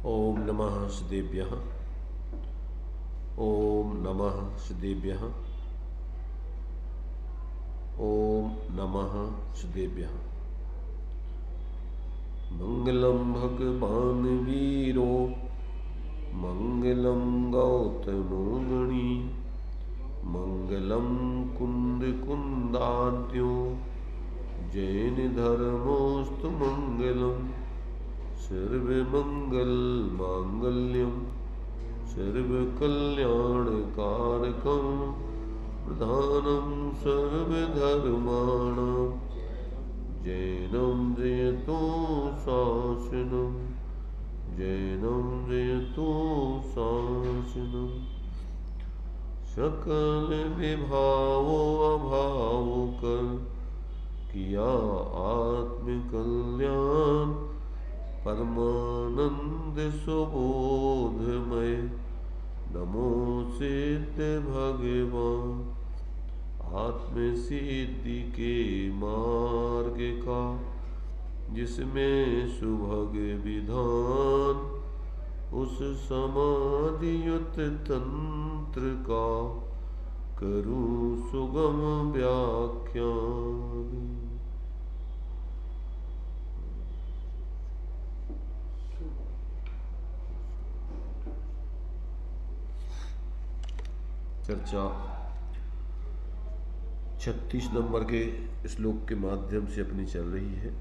ओम नमः श्रीदेव्यः। ओम नमः श्रीदेव्यः। ओम नमः श्रीदेव्यः। मंगलम भगवान वीरो मंगलम गौतमो गणी मंगलम कुंद कुंदाद्यो जैन धर्मोस्तु मंगलम सर्वमंगल मांगल्यम सर्वकल्याणकारकं प्रधानं सर्वधर्माणां जैनं जयतु शासनं जैनं जयतु शासनं सकल विभावो अभावो कर किया आत्मकल्याण परमानंद सुबोधमय नमो सिद्ध भगवान आत्म सिद्धि के मार्ग का जिसमें सुभग विधान उस समाधियुत तंत्र का करूं सुगम व्याख्यान। चर्चा 36 नंबर के श्लोक के माध्यम से अपनी चल रही है।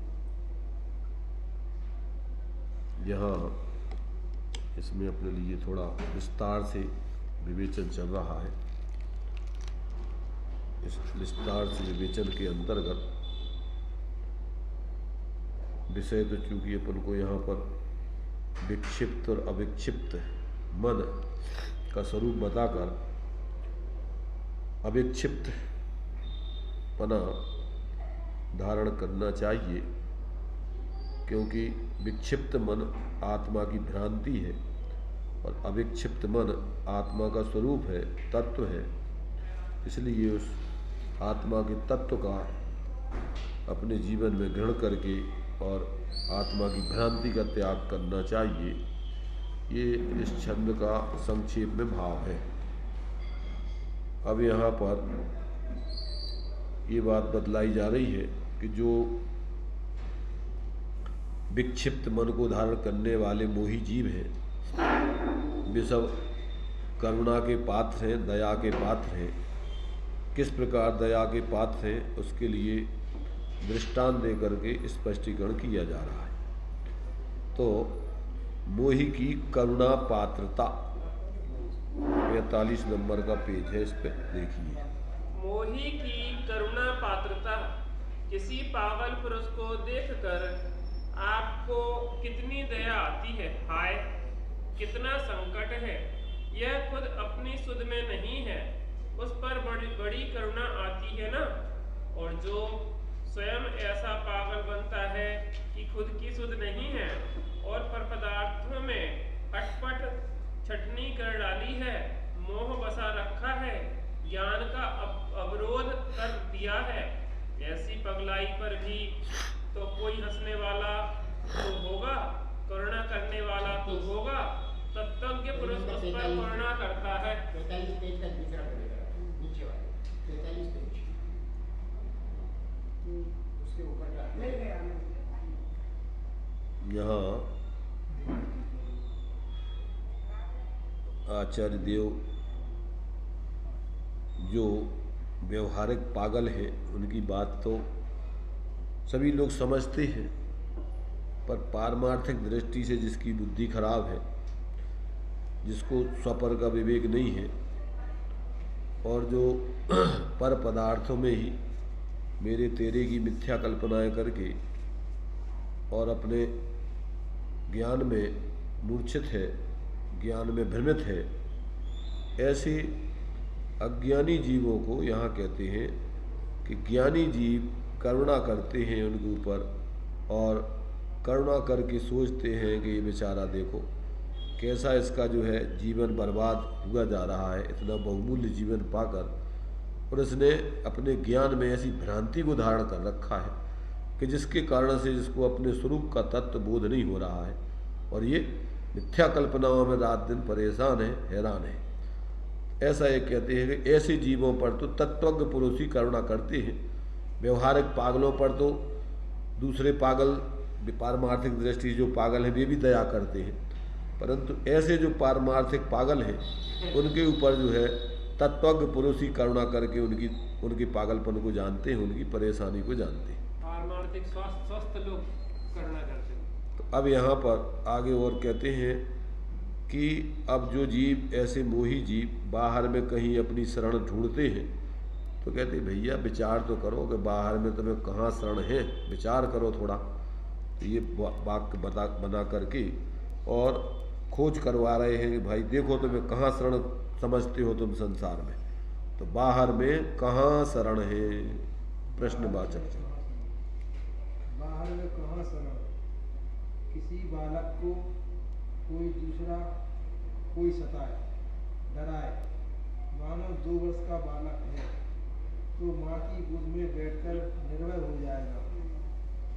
यहाँ इसमें अपने लिए थोड़ा विस्तार से विवेचन चल रहा है। इस विस्तार से विवेचन के अंतर्गत विषय तो चूंकि अपन को यहाँ पर विक्षिप्त और अविक्षिप्त मन का स्वरूप बताकर अविक्षिप्त पना धारण करना चाहिए, क्योंकि विक्षिप्त मन आत्मा की भ्रांति है और अविक्षिप्त मन आत्मा का स्वरूप है, तत्व है। इसलिए उस आत्मा के तत्व का अपने जीवन में ग्रहण करके और आत्मा की भ्रांति का त्याग करना चाहिए। ये इस छंद का संक्षेप में भाव है। अब यहाँ पर ये बात बतलाई जा रही है कि जो विक्षिप्त मन को धारण करने वाले मोही जीव हैं, वे सब करुणा के पात्र हैं, दया के पात्र हैं। किस प्रकार दया के पात्र हैं उसके लिए दृष्टांत दे करके स्पष्टीकरण किया जा रहा है। तो मोही की करुणा पात्रता 45 नंबर का पेज है, इस पे देखिए। मोही की करुणा पात्रता। किसी पागल पुरुष को देखकर आपको कितनी दया आती है। हाय कितना संकट है। यह खुद अपनी सुध में नहीं है, उस पर बड़ी करुणा आती है ना। और जो स्वयं ऐसा पागल बनता है कि खुद की सुध नहीं है और पर पदार्थों में अटपट छटनी कर डाली है, मोह बसा रखा है, ज्ञान का अवरोध कर दिया है, ऐसी पगलाई पर भी तो कोई हंसने वाला तो होगा, करुणा करने वाला तो होगा। तत्वज्ञ पुरुष उस पर करुणा करता है। 43 पेज तक दूसरा पड़ेगा, नीचे वाला 43 पेज उसके ऊपर मिल गया। यहाँ आचार्य देव जो व्यवहारिक पागल हैं उनकी बात तो सभी लोग समझते हैं, पर पारमार्थिक दृष्टि से जिसकी बुद्धि खराब है, जिसको स्वपर का विवेक नहीं है और जो पर पदार्थों में ही मेरे तेरे की मिथ्या कल्पनाएं करके और अपने ज्ञान में मूर्छित है, ज्ञान में भ्रमित है, ऐसे अज्ञानी जीवों को यहाँ कहते हैं कि ज्ञानी जीव करुणा करते हैं उनके ऊपर और करुणा करके सोचते हैं कि ये बेचारा देखो कैसा इसका जो है जीवन बर्बाद हुआ जा रहा है, इतना बहुमूल्य जीवन पाकर, और इसने अपने ज्ञान में ऐसी भ्रांति को धारण कर रखा है कि जिसके कारण से जिसको अपने स्वरूप का तत्व बोध नहीं हो रहा है और ये मिथ्या कल्पनाओं में रात दिन परेशान है, हैरान है। ऐसा ये कहते हैं कि ऐसे जीवों पर तो तत्वज्ञ पुरुष ही करुणा करते हैं, व्यवहारिक पागलों पर तो दूसरे पागल पारमार्थिक दृष्टि जो पागल हैं वे भी दया करते हैं, परंतु ऐसे जो पारमार्थिक पागल हैं उनके ऊपर जो है तत्वज्ञ पुरुष ही करुणा करके उनकी पागलपन को जानते हैं, उनकी परेशानी को जानते हैं। पारमार्थिक स्वस्थ लोग करुणा करते हैं। तो अब यहाँ पर आगे और कहते हैं कि अब जो जीव ऐसे मोही जीव बाहर में कहीं अपनी शरण ढूंढते हैं, तो कहते हैं भैया विचार तो करो कि बाहर में तुम्हें कहाँ शरण है, विचार करो थोड़ा। तो ये वाक्य बना करके और खोज करवा रहे हैं कि भाई देखो तुम्हें कहाँ शरण समझते हो तुम संसार में, तो बाहर में कहाँ शरण है, प्रश्नवाचक। बाहर में कहाँ शरण? किसी बालक को कोई दूसरा कोई सताए, डराए, मानो 2 वर्ष का बालक है तो माँ की गोद में बैठकर निर्भय हो जाएगा।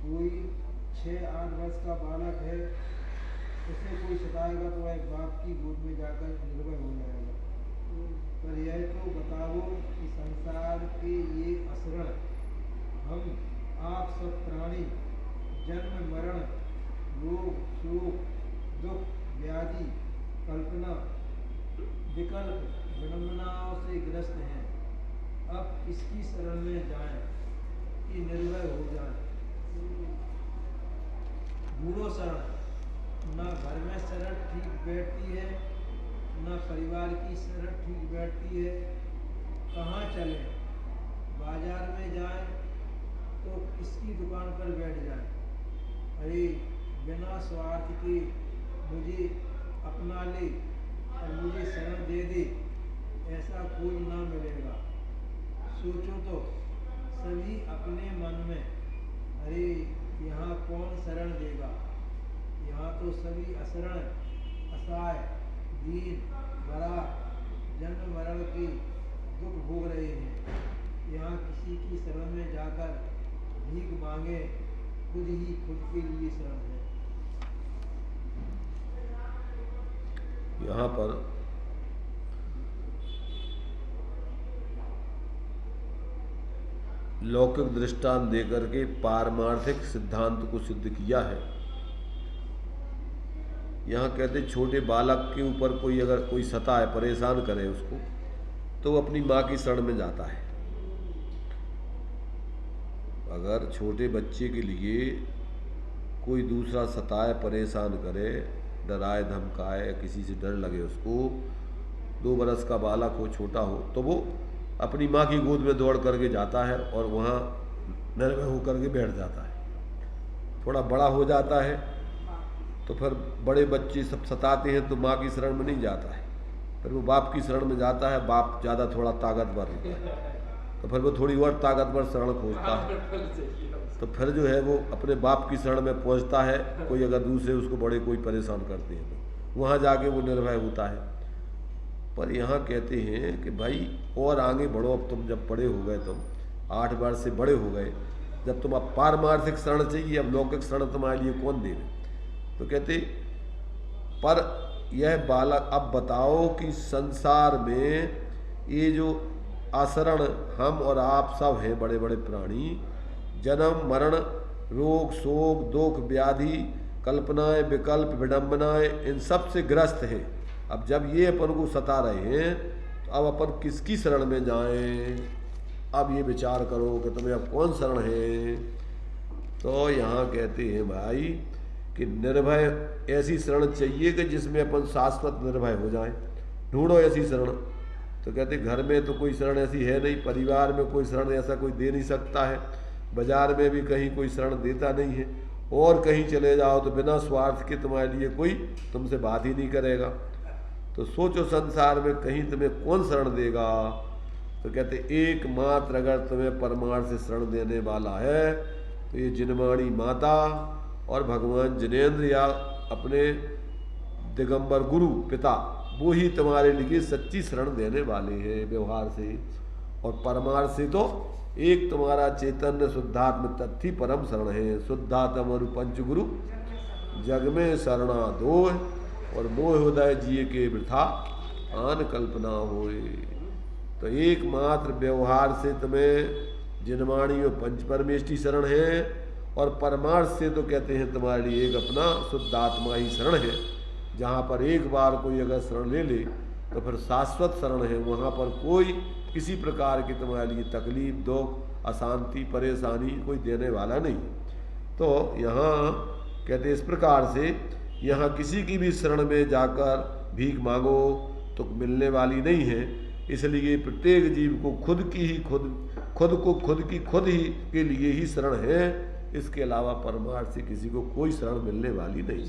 कोई 6-8 वर्ष का बालक है, उसे कोई सताएगा तो वह बाप की गोद में जाकर निर्भय हो जाएगा। पर यह तो बताओ कि संसार के ये असरण हम आप सब प्राणी जन्म मरण रोग शोक दुख व्याधि कल्पना विकल्प विडंबनाओं से ग्रस्त हैं। अब किसकी शरण में जाएं कि निर्भय हो जाएं? बूढ़ो शरण, न घर में शरण ठीक बैठती है, न परिवार की शरण ठीक बैठती है। कहाँ चले? बाजार में जाएं तो किसकी दुकान पर बैठ जाएं? अरे बिना स्वार्थ के मुझे अपना ले और मुझे शरण दे दे, ऐसा कोई ना मिलेगा। सोचो तो सभी अपने मन में, अरे यहाँ कौन शरण देगा? यहाँ तो सभी अशरण असहाय दीन बड़ा जन्म मरण के दुख भोग रहे हैं। यहाँ किसी की शरण में जाकर भीख मांगे खुद ही खुद के लिए शरण है। यहाँ पर लौकिक दृष्टांत देकर के पारमार्थिक सिद्धांत को सिद्ध किया है। यहाँ कहते छोटे बालक के ऊपर कोई अगर कोई सताए परेशान करे उसको, तो वो अपनी माँ की शरण में जाता है। अगर छोटे बच्चे के लिए कोई दूसरा सताए परेशान करे, डराए धमकाए, किसी से डर लगे उसको, 2 बरस का बालक हो छोटा हो, तो वो अपनी माँ की गोद में दौड़ करके जाता है और वहाँ निर्भय होकर के बैठ जाता है। थोड़ा बड़ा हो जाता है तो फिर बड़े बच्चे सब सताते हैं तो माँ की शरण में नहीं जाता है, फिर वो बाप की शरण में जाता है। बाप ज़्यादा थोड़ा ताकतवर होता है तो फिर वो थोड़ी और ताकतवर शरण खोजता है, तो फिर जो है वो अपने बाप की शरण में पहुंचता है। कोई अगर दूसरे उसको बड़े कोई परेशान करते हैं तो वहाँ जाके वो निर्भय होता है। पर यहाँ कहते हैं कि भाई और आगे बढ़ो, अब तुम जब बड़े हो गए, तुम 8 वर्ष से बड़े हो गए, जब तुम अब पारमार्थिक शरण चाहिए, अब लौकिक शरण तुम्हारे लिए कौन देवे? तो कहते पर यह बालक अब बताओ कि संसार में ये जो आचरण हम और आप सब हैं, बड़े बड़े प्राणी, जन्म मरण रोग शोक दुख व्याधि कल्पनाएं विकल्प विडंबनाएं इन सब से ग्रस्त हैं। अब जब ये अपन को सता रहे हैं तो अब अपन किसकी शरण में जाएं? अब ये विचार करो कि तुम्हें अब कौन शरण है। तो यहाँ कहते हैं भाई कि निर्भय ऐसी शरण चाहिए कि जिसमें अपन शाश्वत निर्भय हो जाएं। ढूंढो ऐसी शरण। तो कहते घर में तो कोई शरण ऐसी है नहीं, परिवार में कोई शरण ऐसा कोई दे नहीं सकता है, बाजार में भी कहीं कोई शरण देता नहीं है, और कहीं चले जाओ तो बिना स्वार्थ के तुम्हारे लिए कोई तुमसे बात ही नहीं करेगा। तो सोचो संसार में कहीं तुम्हें कौन शरण देगा? तो कहते एकमात्र अगर तुम्हें परमार्थ से शरण देने वाला है तो ये जिनवाणी माता और भगवान जिनेंद्र या अपने दिगंबर गुरु पिता, वो ही तुम्हारे लिए सच्ची शरण देने वाले हैं व्यवहार से। और परमार्थ से तो एक तुम्हारा चैतन्य शुद्धात्म तत्थी परम शरण है। शुद्धात्म और पंचगुरु जग में शरणा दो, और मोह हृदय जिए के वृथा आन कल्पना होए। तो एकमात्र व्यवहार से तुम्हें जिनवाणी और पंच परमेष्टि शरण है, और परमार्थ से तो कहते हैं तुम्हारे लिए एक अपना शुद्ध आत्मा ही शरण है। जहाँ पर एक बार कोई अगर शरण ले ले तो फिर शाश्वत शरण है, वहाँ पर कोई किसी प्रकार की तुम्हारे लिए तकलीफ, दुख, अशांति, परेशानी कोई देने वाला नहीं। तो यहाँ कहते इस प्रकार से यहाँ किसी की भी शरण में जाकर भीख मांगो तो मिलने वाली नहीं है। इसलिए प्रत्येक जीव को खुद ही के लिए ही शरण है। इसके अलावा परमार्थ से किसी को कोई शरण मिलने वाली नहीं,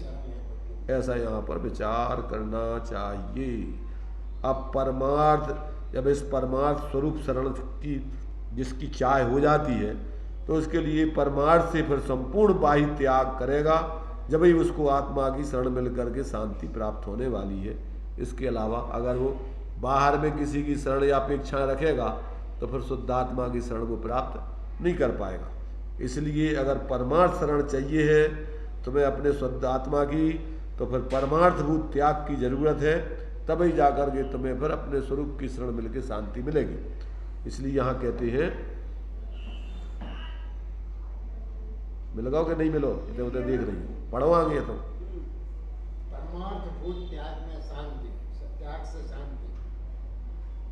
ऐसा यहाँ पर विचार करना चाहिए। अब परमार्थ, जब इस परमार्थ स्वरूप शरण की जिसकी चाह हो जाती है तो उसके लिए परमार्थ से फिर संपूर्ण बाह्य त्याग करेगा, जब ही उसको आत्मा की शरण मिल करके शांति प्राप्त होने वाली है। इसके अलावा अगर वो बाहर में किसी की शरण या अपेक्षाएं रखेगा तो फिर शुद्ध आत्मा की शरण को प्राप्त नहीं कर पाएगा। इसलिए अगर परमार्थ शरण चाहिए है तुम्हें अपने शुद्ध आत्मा की, तो फिर परमार्थभूत त्याग की जरूरत है, तभी जाकर के तुम्हें फिर अपने स्वरूप की शरण मिलकर शांति मिलेगी। इसलिए यहाँ कहते हैं मिल गो कि नहीं मिलो, इधर उधर देख रही हो, पढ़ो आगे तो। परमार्थभूत त्याग में शांति, त्याग से शांति।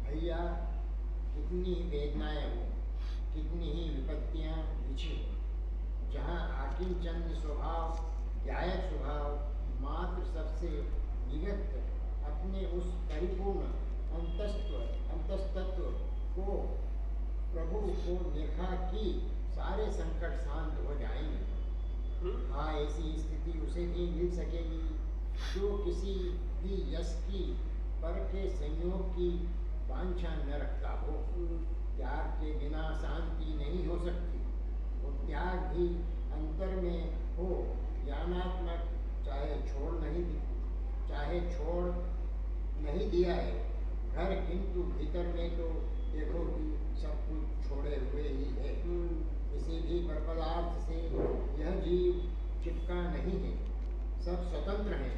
भैया कितनी ही वेदनाएं हो, कितनी ही विपत्तियां बिछी हो, जहाँ आकिंचन स्वभाव, न्यायक स्वभाव मात्र सबसे विगत अपने उस परिपूर्ण अंतस्तत्व को, प्रभु को देखा कि सारे संकट शांत हो जाएंगे। हाँ, ऐसी स्थिति उसे भी मिल सकेगी जो किसी भी यश की, पर के संयोग की वांछा न रखता हो। त्याग के बिना शांति नहीं हो सकती। वो त्याग भी अंतर में हो, ज्ञानात्मक, चाहे छोड़ नहीं दिया है घर, किंतु भीतर में तो देखो कि सब कुछ छोड़े हुए ही है। किसी भी पर पदार्थ से यह जीव चिपका नहीं है, सब स्वतंत्र हैं,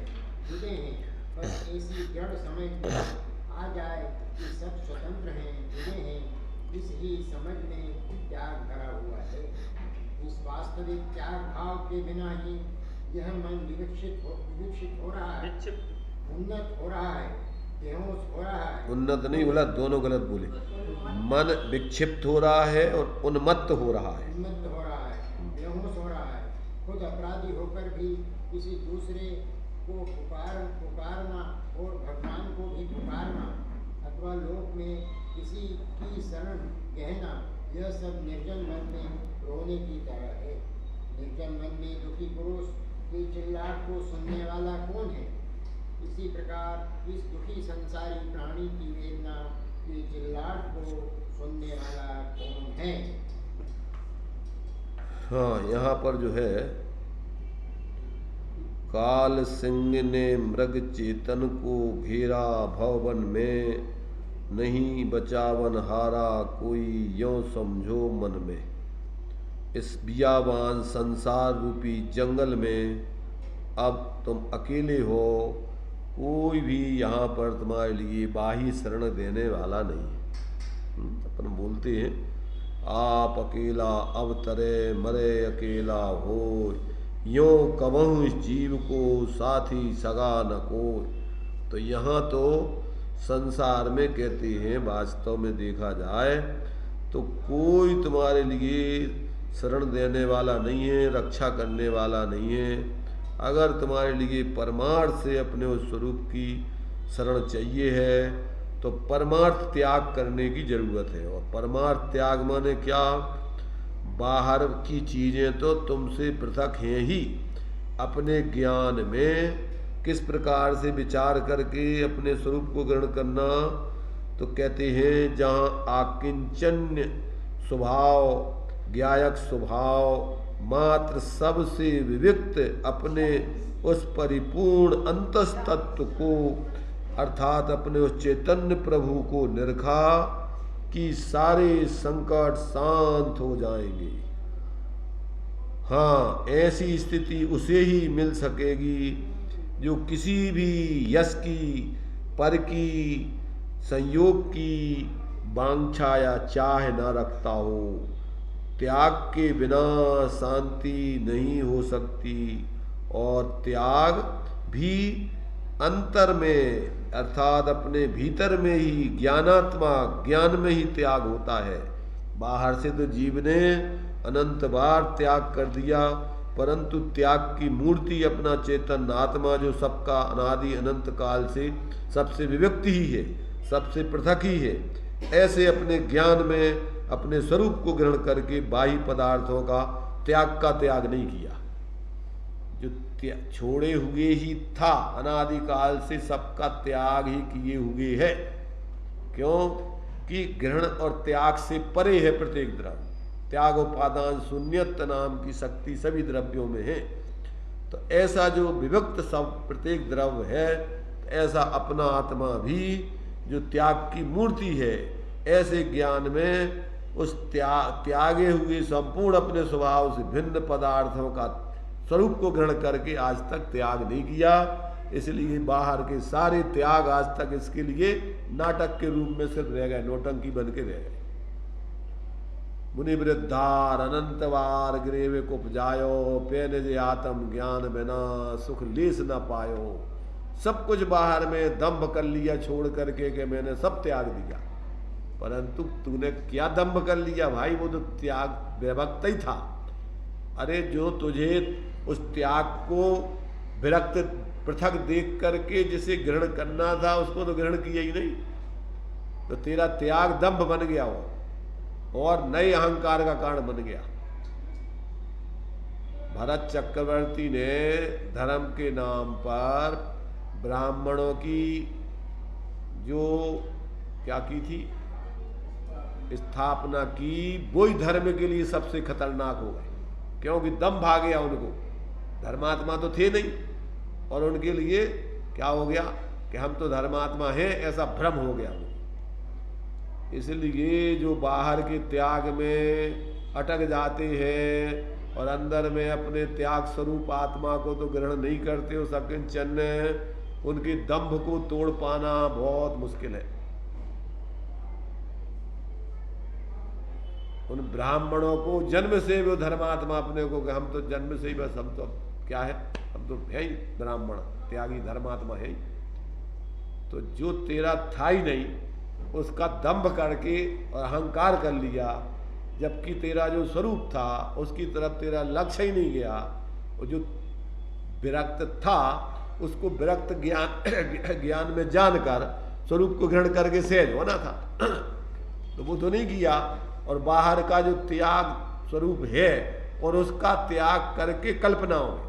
जुड़े हैं। बस ऐसी दृढ़ समझ आ जाए कि सब स्वतंत्र हैं, जुड़े हैं, इस ही समझ में त्याग भरा हुआ है। इस वास्तविक त्याग भाव के बिना ही यह मन विकसित हो रहा है, उन्नत हो रहा है, बेहोश हो रहा है। उन्नत नहीं बोला, दोनों गलत बोले। मन विक्षिप्त हो रहा है और उन्मत्त हो रहा है। उन्मत्त हो रहा है, बेहोश हो रहा है। खुद अपराधी होकर भी किसी दूसरे को पुकारना और भगवान को भी पुकारना, अथवा लोक में किसी की शरण गहना, यह सब निर्जन मन में रोने की तरह है। निर्जन मन में दुखी पुरुष की चिल्लाहट को सुनने वाला कौन है? इसी प्रकार इस दुखी संसारी प्राणी की वेदना की चिल्लाहट को सुनने वाला कौन है? हाँ, यहाँ पर जो है, काल सिंह ने मृग चेतन को घेरा, भवन में नहीं बचावन हारा, कोई यों समझो मन में। इस बियाबान संसार रूपी जंगल में अब तुम अकेले हो, कोई भी यहाँ पर तुम्हारे लिए बाही शरण देने वाला नहीं है। अपन बोलते हैं आप अकेला अवतरे, मरे अकेला हो, यों कबहु इस जीव को साथी सगा न कोई। तो यहाँ तो संसार में कहते हैं, वास्तव में देखा जाए तो कोई तुम्हारे लिए शरण देने वाला नहीं है, रक्षा करने वाला नहीं है। अगर तुम्हारे लिए परमार्थ से अपने उस स्वरूप की शरण चाहिए है तो परमार्थ त्याग करने की जरूरत है। और परमार्थ त्याग माने क्या? बाहर की चीज़ें तो तुमसे पृथक हैं ही, अपने ज्ञान में किस प्रकार से विचार करके अपने स्वरूप को ग्रहण करना। तो कहते हैं जहाँ आकिंचन्य स्वभाव, ज्ञायक स्वभाव, मात्र सबसे विविक्त अपने उस परिपूर्ण अंतस्तत्व को, अर्थात अपने उस चैतन्य प्रभु को निरखा कि सारे संकट शांत हो जाएंगे। हाँ, ऐसी स्थिति उसे ही मिल सकेगी जो किसी भी यश की, पर की, संयोग की वांछा या चाह न रखता हो। त्याग के बिना शांति नहीं हो सकती, और त्याग भी अंतर में अर्थात अपने भीतर में ही ज्ञानात्मा ज्ञान में ही त्याग होता है। बाहर से तो जीव ने अनंत बार त्याग कर दिया, परंतु त्याग की मूर्ति अपना चेतन आत्मा जो सबका अनादि अनंत काल से सबसे विविक्त ही है, सबसे पृथक ही है, ऐसे अपने ज्ञान में अपने स्वरूप को ग्रहण करके बाह्य पदार्थों का त्याग नहीं किया। जो छोड़े हुए ही था, अनादिकाल से सबका त्याग ही किए हुए है। क्यों कि ग्रहण और त्याग से परे है प्रत्येक द्रव्य। त्याग उपादान शून्यत नाम की शक्ति सभी द्रव्यों में है। तो ऐसा जो विविक्त सब प्रत्येक द्रव्य है, ऐसा अपना आत्मा भी जो त्याग की मूर्ति है, ऐसे ज्ञान में उस त्यागे हुए संपूर्ण अपने स्वभाव से भिन्न पदार्थों का स्वरूप को ग्रहण करके आज तक त्याग नहीं किया। इसलिए बाहर के सारे त्याग आज तक इसके लिए नाटक के रूप में सिर्फ रह गए, नौटंकी बन के रह गए। मुनि वृद्धार अनंतवार ग्रेवे को उपजायो, पेन जे आत्म ज्ञान बिना सुख लेस न पायो। सब कुछ बाहर में दंभ कर लिया छोड़ करके कि मैंने सब त्याग दिया, परंतु तूने क्या दंभ कर लिया भाई? वो तो त्याग विभक्त ही था। अरे जो तुझे उस त्याग को विरक्त पृथक देख करके जिसे ग्रहण करना था उसको तो ग्रहण किया ही नहीं, तो तेरा त्याग दंभ बन गया वो और नए अहंकार का कारण बन गया। भरत चक्रवर्ती ने धर्म के नाम पर ब्राह्मणों की जो क्या की थी स्थापना की, वही धर्म के लिए सबसे खतरनाक हो गए, क्योंकि दंभ आ गया उनको। धर्मात्मा तो थे नहीं, और उनके लिए क्या हो गया कि हम तो धर्मात्मा हैं, ऐसा भ्रम हो गया उनको। इसलिए जो बाहर के त्याग में अटक जाते हैं और अंदर में अपने त्याग स्वरूप आत्मा को तो ग्रहण नहीं करते हो सकिंचन, उनके दंभ को तोड़ पाना बहुत मुश्किल है। उन ब्राह्मणों को जन्म से वो धर्मात्मा अपने को, हम तो जन्म से ही बस हम तो क्या है, हम तो है ही ब्राह्मण त्यागी धर्मात्मा है ही। तो जो तेरा था ही नहीं उसका दंभ करके और अहंकार कर लिया, जबकि तेरा जो स्वरूप था उसकी तरफ तेरा लक्ष्य ही नहीं गया। और जो विरक्त था उसको विरक्त ज्ञान में जानकर स्वरूप को ग्रहण करके सहज होना था, तो वो तो नहीं किया। और बाहर का जो त्याग स्वरूप है और उसका त्याग करके कल्पनाओं में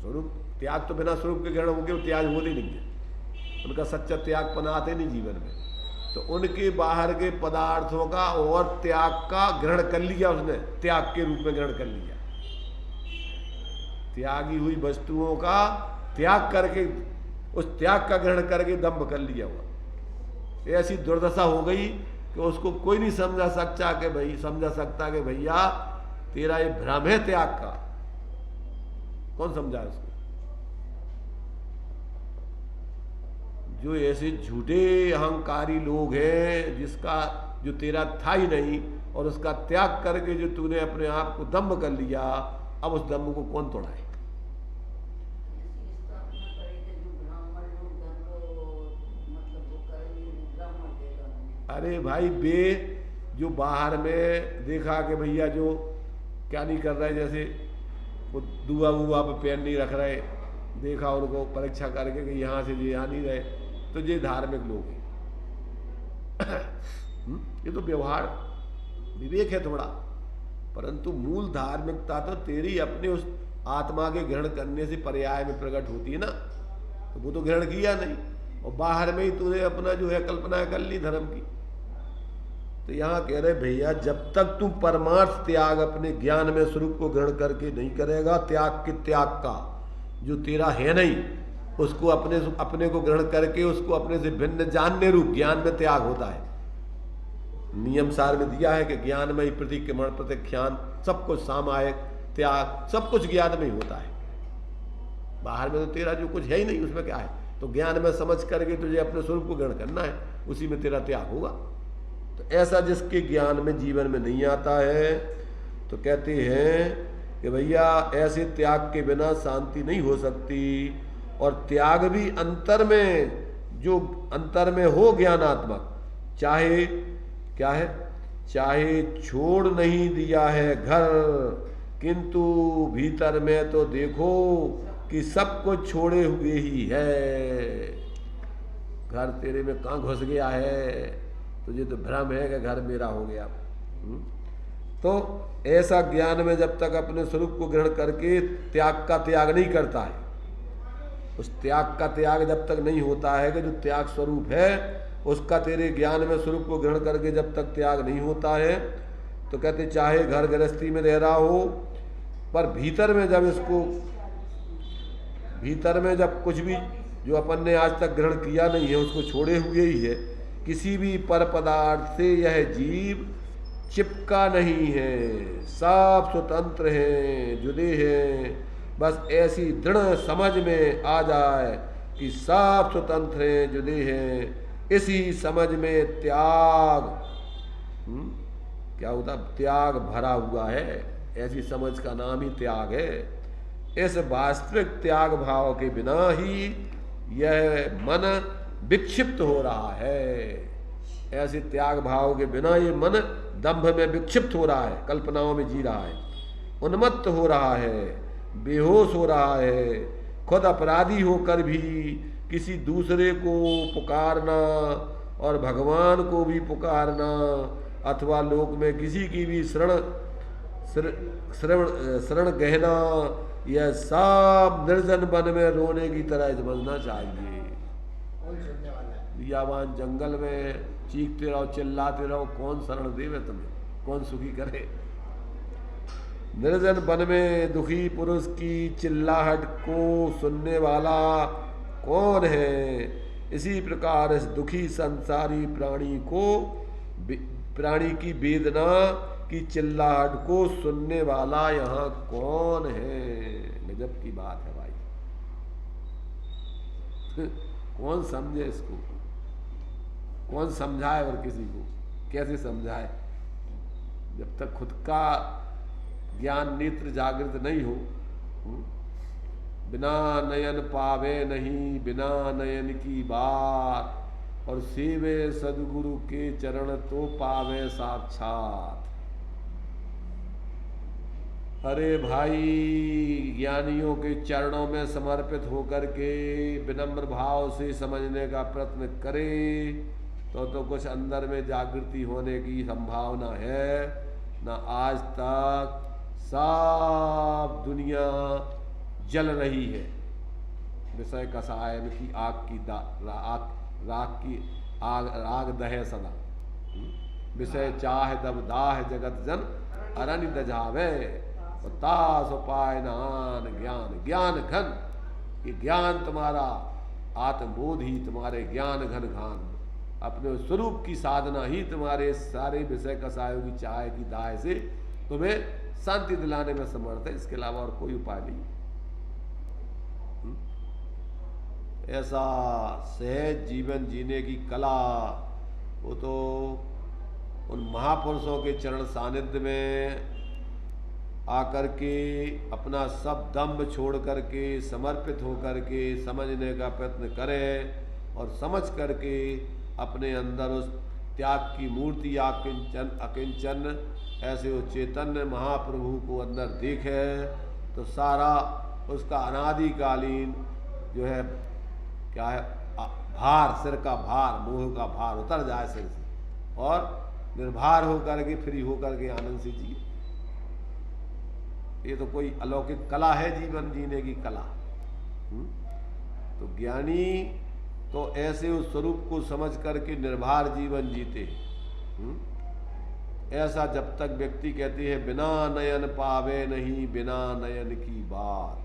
स्वरूप त्याग तो बिना स्वरूप के ग्रहण होंगे वो त्याग होते नहीं है, उनका सच्चा त्याग पनाते नहीं जीवन में। तो उनके बाहर के पदार्थों का और त्याग का ग्रहण कर लिया, उसने त्याग के रूप में ग्रहण कर लिया। त्यागी हुई वस्तुओं का त्याग करके उस त्याग का ग्रहण करके दंभ कर लिया हुआ। ऐसी दुर्दशा हो गई कि उसको कोई नहीं समझा सकता कि भैया तेरा ये भ्रम है त्याग का। कौन समझा उसको? जो ऐसे झूठे अहंकारी लोग हैं, जिसका जो तेरा था ही नहीं और उसका त्याग करके जो तूने अपने आप को दंभ कर लिया, अब उस दंभ को कौन तोड़ाए? अरे भाई बे जो बाहर में देखा कि भैया जो क्या नहीं कर रहे, जैसे वो दुआ वुआ पे पैर नहीं रख रहे, देखा उनको परीक्षा करके कि यहाँ से ये आ नहीं रहे, तो ये धार्मिक लोग हैं। ये तो व्यवहार विवेक है थोड़ा, परंतु मूल धार्मिकता तो तेरी अपने उस आत्मा के ग्रहण करने से पर्याय में प्रकट होती है ना। तो वो तो ग्रहण किया नहीं और बाहर में ही तूने अपना जो है कल्पना कर ली धर्म की। तो यहाँ कह रहे भैया जब तक तू परमार्थ त्याग अपने ज्ञान में स्वरूप को ग्रहण करके नहीं करेगा, त्याग के त्याग का जो तेरा है नहीं उसको अपने को ग्रहण करके उसको अपने से भिन्न जानने रूप ज्ञान में त्याग होता है। नियम सार में दिया है कि ज्ञान में ही प्रतिक्रमण प्रतिख्यान सब कुछ सामायिक त्याग सब कुछ ज्ञान में ही होता है। बाहर में तो तेरा जो कुछ है ही नहीं, उसमें क्या है। तो ज्ञान में समझ करके तुझे अपने स्वरूप को ग्रहण करना है, उसी में तेरा त्याग होगा। तो ऐसा जिसके ज्ञान में जीवन में नहीं आता है, तो कहते हैं कि भैया ऐसे त्याग के बिना शांति नहीं हो सकती। और त्याग भी अंतर में, जो अंतर में हो ज्ञानात्मक, चाहे क्या है, चाहे छोड़ नहीं दिया है घर, किंतु भीतर में तो देखो कि सब कुछ छोड़े हुए ही है। घर तेरे में कहाँ घुस गया है, तुझे तो भ्रम है कि घर मेरा हो गया। तो ऐसा ज्ञान में जब तक अपने स्वरूप को ग्रहण करके त्याग का त्याग नहीं करता है, उस त्याग का त्याग जब तक नहीं होता है कि जो त्याग स्वरूप है उसका तेरे ज्ञान में स्वरूप को ग्रहण करके जब तक त्याग नहीं होता है, तो कहते चाहे घर गृहस्थी में रह रहा हो, पर भीतर में जब इसको, भीतर में जब कुछ भी जो अपन ने आज तक ग्रहण किया नहीं है उसको छोड़े हुए ही है। किसी भी पर पदार्थ से यह जीव चिपका नहीं है, सब स्वतंत्र हैं, जुदे हैं। बस ऐसी दृढ़ समझ में आ जाए कि सब स्वतंत्र हैं, जुदे हैं, इसी समझ में त्याग क्या होता, त्याग भरा हुआ है। ऐसी समझ का नाम ही त्याग है। इस वास्तविक त्याग भाव के बिना ही यह मन विक्षिप्त हो रहा है। ऐसे त्याग भाव के बिना ये मन दंभ में विक्षिप्त हो रहा है, कल्पनाओं में जी रहा है, उन्मत्त हो रहा है, बेहोश हो रहा है। खुद अपराधी होकर भी किसी दूसरे को पुकारना और भगवान को भी पुकारना, अथवा लोक में किसी की भी शरण गहना, यह सब निर्जन वन में रोने की तरह समझना चाहिए। कौन सुनने वाला है? बियावान जंगल में चीखते रहो, चिल्लाते रहो, कौन शरण देवे तुम्हें, कौन सुखी करे। निर्जन वन में दुखी पुरुष की चिल्लाहट को सुनने वाला कौन है। इसी प्रकार इस दुखी संसारी प्राणी की वेदना की चिल्लाहट को सुनने वाला यहाँ कौन है। गजब की बात है भाई। कौन समझे इसको, कौन समझाए, और किसी को कैसे समझाए। जब तक खुद का ज्ञान नेत्र जागृत नहीं हो, बिना नयन पावे नहीं बिना नयन की बात, और सेवे सदगुरु के चरण तो पावे साक्षात। अरे भाई, ज्ञानियों के चरणों में समर्पित होकर के विनम्र भाव से समझने का प्रयत्न करे तो कुछ अंदर में जागृति होने की संभावना है। ना आज तक सब दुनिया जल रही है विषय कसायन की आग की राख की आग दहे सदा। विषय चाह दब दाह जगत जन अरण्य दजावे, तास उपाय नान ज्ञान ज्ञान घन। ये ज्ञान तुम्हारा आत्मबोध ही तुम्हारे ज्ञान घन घान, अपने स्वरूप की साधना ही तुम्हारे सारे विषय कसायों की चाह की दाह से तुम्हें शांति दिलाने में समर्थ है। इसके अलावा और कोई उपाय नहीं। ऐसा सहज जीवन जीने की कला वो तो उन महापुरुषों के चरण सानिध्य में आकर के अपना सब दम्भ छोड़ करके समर्पित होकर के समझने का प्रयत्न करें, और समझ करके अपने अंदर उस त्याग की मूर्ति अकिंचन ऐसे उस चैतन्य महाप्रभु को अंदर देखे, तो सारा उसका अनादिकालीन जो है क्या है भार, सिर का भार, मोह का भार उतर जाए सिर से, और निर्भर होकर के फ्री होकर के आनंद से जिए। ये तो कोई अलौकिक कला है, जीवन जीने की कला। तो ज्ञानी तो ऐसे उस स्वरूप को समझ करके निर्भर जीवन जीते। ऐसा जब तक व्यक्ति कहते हैं बिना नयन पावे नहीं बिना नयन की बात,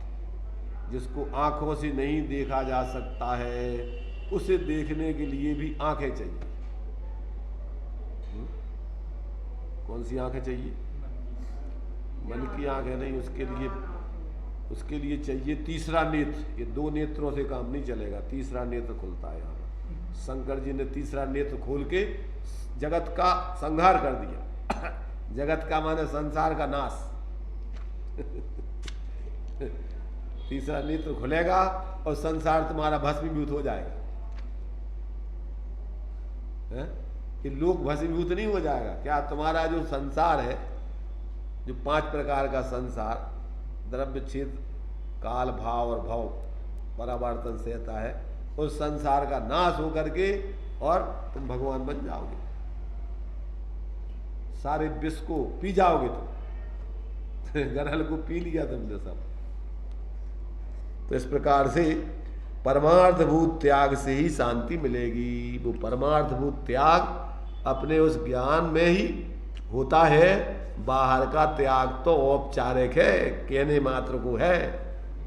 जिसको आंखों से नहीं देखा जा सकता है उसे देखने के लिए भी आंखें चाहिए। कौन सी आंखें चाहिए? मन की आंखें नहीं, उसके लिए उसके लिए चाहिए तीसरा नेत्र। ये 2 नेत्रों से काम नहीं चलेगा, तीसरा नेत्र खुलता है यहाँ पर। शंकर जी ने तीसरा नेत्र खोल के जगत का संहार कर दिया। जगत का माने संसार का नाश। तीसरा नेत्र खुलेगा और संसार तुम्हारा भस्मीभूत हो जाएगा। है कि लोक भस्मीभूत नहीं हो जाएगा क्या? तुम्हारा जो संसार है, जो 5 प्रकार का संसार, द्रव्य, क्षेत्र, काल, भाव और भव परावर्तन से आता है, उस संसार का नाश होकर के और तुम भगवान बन जाओगे। सारे विष को पी जाओगे तुम। गरहल को पी लिया तुमने सब। तो इस प्रकार से परमार्थभूत त्याग से ही शांति मिलेगी। वो परमार्थभूत त्याग अपने उस ज्ञान में ही होता है। बाहर का त्याग तो औपचारिक है, कहने मात्र को है।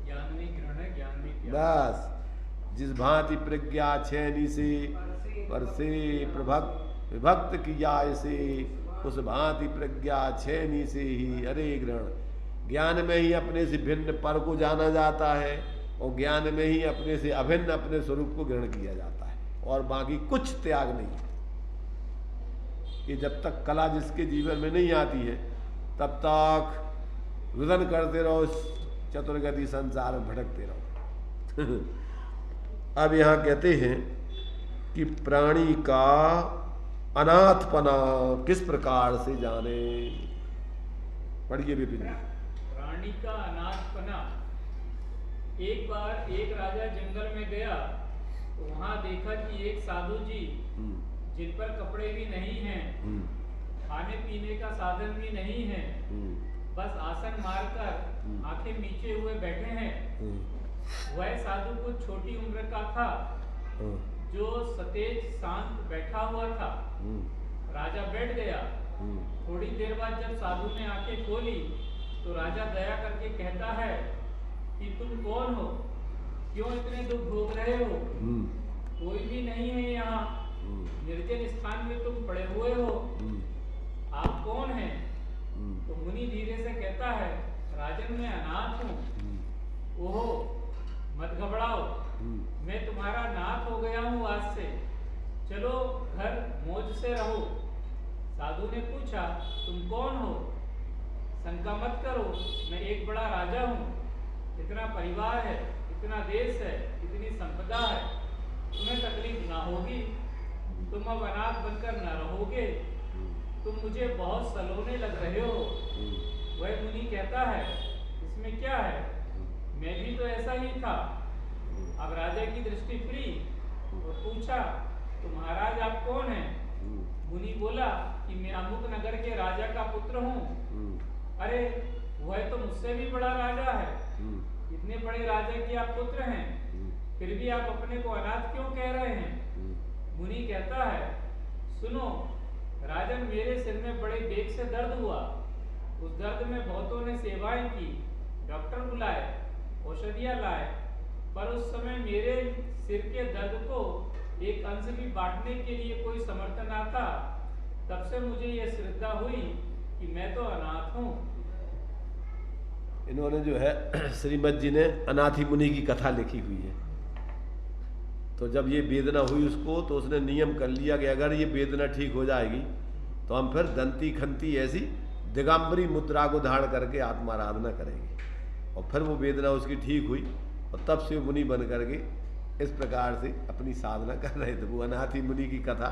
ज्ञान में ग्रहण है, ज्ञान में त्याग। बस जिस भांति प्रज्ञा छेनी से पर से विभक्त किया ऐसे, उस भांति प्रज्ञा छेनी से ही हरे ग्रहण। ज्ञान में ही अपने से भिन्न पर को जाना जाता है और ज्ञान में ही अपने से अभिन्न अपने स्वरूप को ग्रहण किया जाता है, और बाकी कुछ त्याग नहीं है। ये जब तक कला जिसके जीवन में नहीं आती है तब तक रुदन करते रहो, चतुर्गति संसार में भटकते रहो। अब यहाँ कहते हैं कि प्राणी का अनाथपना किस प्रकार से जाने। पढ़िए विपिन जी। प्राणी का अनाथपना। एक बार एक राजा जंगल में गया तो वहां देखा कि एक साधु जी जिन पर कपड़े भी नहीं हैं, खाने पीने का साधन भी नहीं है, बस आसन मारकर आंखें नीचे हुए बैठे हैं। वह साधु कुछ छोटी उम्र का था, जो सतेज शांत बैठा हुआ था। राजा बैठ गया। थोड़ी देर बाद जब साधु ने आंखें खोली तो राजा दया करके कहता है कि तुम कौन हो, क्यों इतने दुख भोग रहे हो? कोई भी नहीं है यहाँ, निर्जन स्थान में तुम पड़े हुए हो, आप कौन हैं? तो मुनि धीरे से कहता है, राजन मैं अनाथ हूँ। ओहो मत घबराओ, मैं तुम्हारा नाथ हो गया हूँ आज से, चलो घर मौज से रहो। साधु ने पूछा तुम कौन हो? शंका मत करो, मैं एक बड़ा राजा हूँ, इतना परिवार है, इतना देश है, इतनी संपदा है, तुम्हें तकलीफ ना होगी, तुम अब अनाथ बनकर न रहोगे, तुम मुझे बहुत सलोने लग रहे हो। वह मुनि कहता है इसमें क्या है, मैं भी तो ऐसा ही था। अब राजा की दृष्टि फिरी और पूछा तो महाराज आप कौन हैं? मुनि बोला कि मैं अमुक नगर के राजा का पुत्र हूँ। अरे वह तो मुझसे भी बड़ा राजा है, इतने बड़े राजा के आप पुत्र हैं, फिर भी आप अपने को अनाथ क्यों कह रहे हैं? मुनि कहता है सुनो राजन, मेरे सिर में बड़े बेग से दर्द हुआ, उस दर्द में बहुतों ने सेवाएं की, डॉक्टर बुलाए, औषधियां लाए, पर उस समय मेरे सिर के दर्द को एक अंश भी बांटने के लिए कोई समर्थ ना था। तब से मुझे यह श्रद्धा हुई कि मैं तो अनाथ हूँ। इन्होंने जो है श्रीमद जी ने अनाथी मुनि की कथा लिखी हुई है। तो जब ये वेदना हुई उसको, तो उसने नियम कर लिया कि अगर ये वेदना ठीक हो जाएगी तो हम फिर दंती खंती ऐसी दिगंबरी मुद्रा को धारण करके आत्माराधना करेंगे। और फिर वो वेदना उसकी ठीक हुई और तब से मुनि बन करके इस प्रकार से अपनी साधना कर रहे थे। वो अनाथी मुनि की कथा,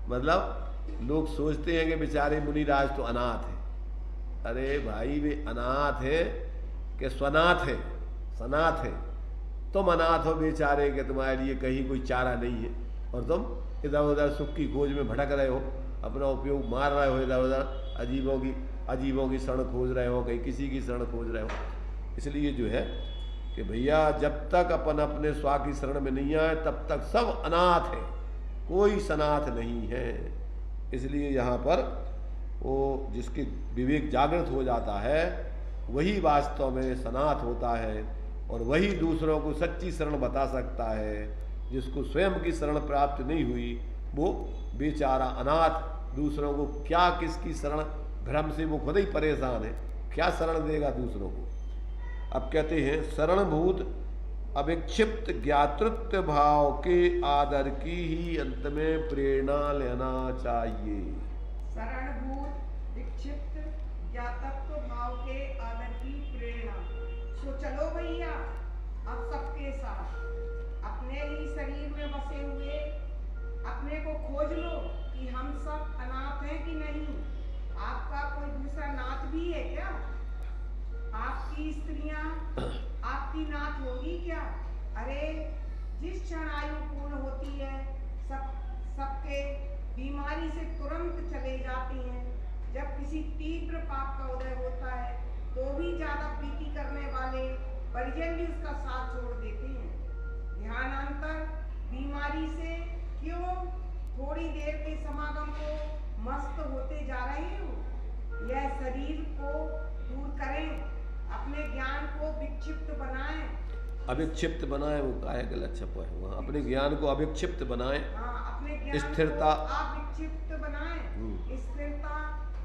मतलब लोग सोचते हैं कि बेचारे मुनिराज तो अनाथ हैं। अरे भाई वे अनाथ हैं कि स्वनाथ है, सनाथ है। तुम अनाथ हो बेचारे के तुम्हारे लिए कहीं कोई चारा नहीं है और तुम इधर उधर सुख की खोज में भटक रहे हो, अपना उपयोग मार रहे हो, इधर उधर अजीबों की शरण खोज रहे हो, कहीं किसी की शरण खोज रहे हो। इसलिए जो है कि भैया जब तक अपन अपने स्वा की शरण में नहीं आए तब तक सब अनाथ है, कोई सनाथ नहीं है। इसलिए यहाँ पर वो जिसके विवेक जागृत हो जाता है वही वास्तव में सनाथ होता है और वही दूसरों को सच्ची शरण बता सकता है। जिसको स्वयं की शरण प्राप्त नहीं हुई वो बेचारा अनाथ, दूसरों को क्या किसकी शरण, भ्रम से वो खुद ही परेशान है, क्या शरण देगा दूसरों को। अब कहते हैं शरणभूत अविक्षिप्त ज्ञातृत्व भाव के आदर की ही अंत में प्रेरणा लेना चाहिए। शरणभूत विक्षिप्त ज्ञातत्व भाव के आदर की प्रेरणा। सो चलो भैया अब सबके साथ अपने ही शरीर में बसे हुए अपने को खोज लो कि हम सब अनाथ हैं कि नहीं। आपका कोई दूसरा नाथ भी है क्या? आपकी स्त्रियां आपकी नाथ होगी क्या? अरे जिस क्षण आयु पूर्ण होती है सबके बीमारी से तुरंत चले जाती हैं। जब किसी तीव्र पाप का उदय होता है तो भी ज्यादा प्रीति करने वाले परिजन भी उसका साथ छोड़ देते हैं। ध्यानांतर बीमारी से क्यों थोड़ी देर के समागम को मस्त होते जा रहे हो? यह शरीर को दूर करें, अपने ज्ञान को विक्षिप्त बनाएं। अविक्षिप्त बनाएं, वो काहे गलत छपा है वहाँ। अपने ज्ञान को अविक्षिप्त बनाएं, अपने ज्ञान स्थिरता को अविक्षिप्त बनाएं। स्थिरता,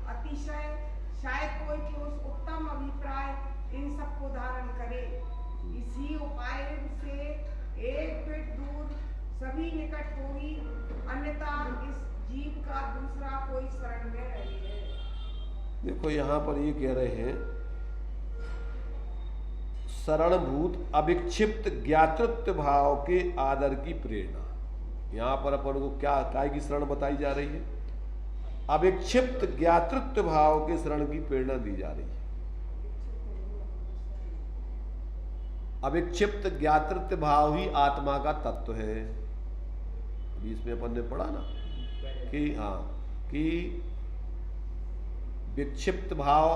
अतिशय, शायद कोई पुरुष उत्तम अभिप्राय इन सबको धारण करे। इसी उपाय से एक फीट दूर सभी निकट होगी, अन्यथा इस जीव का दूसरा कोई शरण में रहे। देखो यहाँ पर ये कह रहे हैं शरणभूत अविक्षिप्त ज्ञातृत्व भाव के आदर की प्रेरणा। यहाँ पर अपन को क्या काय की शरण बताई जा रही है? अविक्षिप्त ज्ञातृत्व भाव के शरण की प्रेरणा दी जा रही है। अविक्षिप्त ज्ञातृत्व भाव ही आत्मा का तत्व है। अभी इसमें अपन ने पढ़ा ना कि विक्षिप्त भाव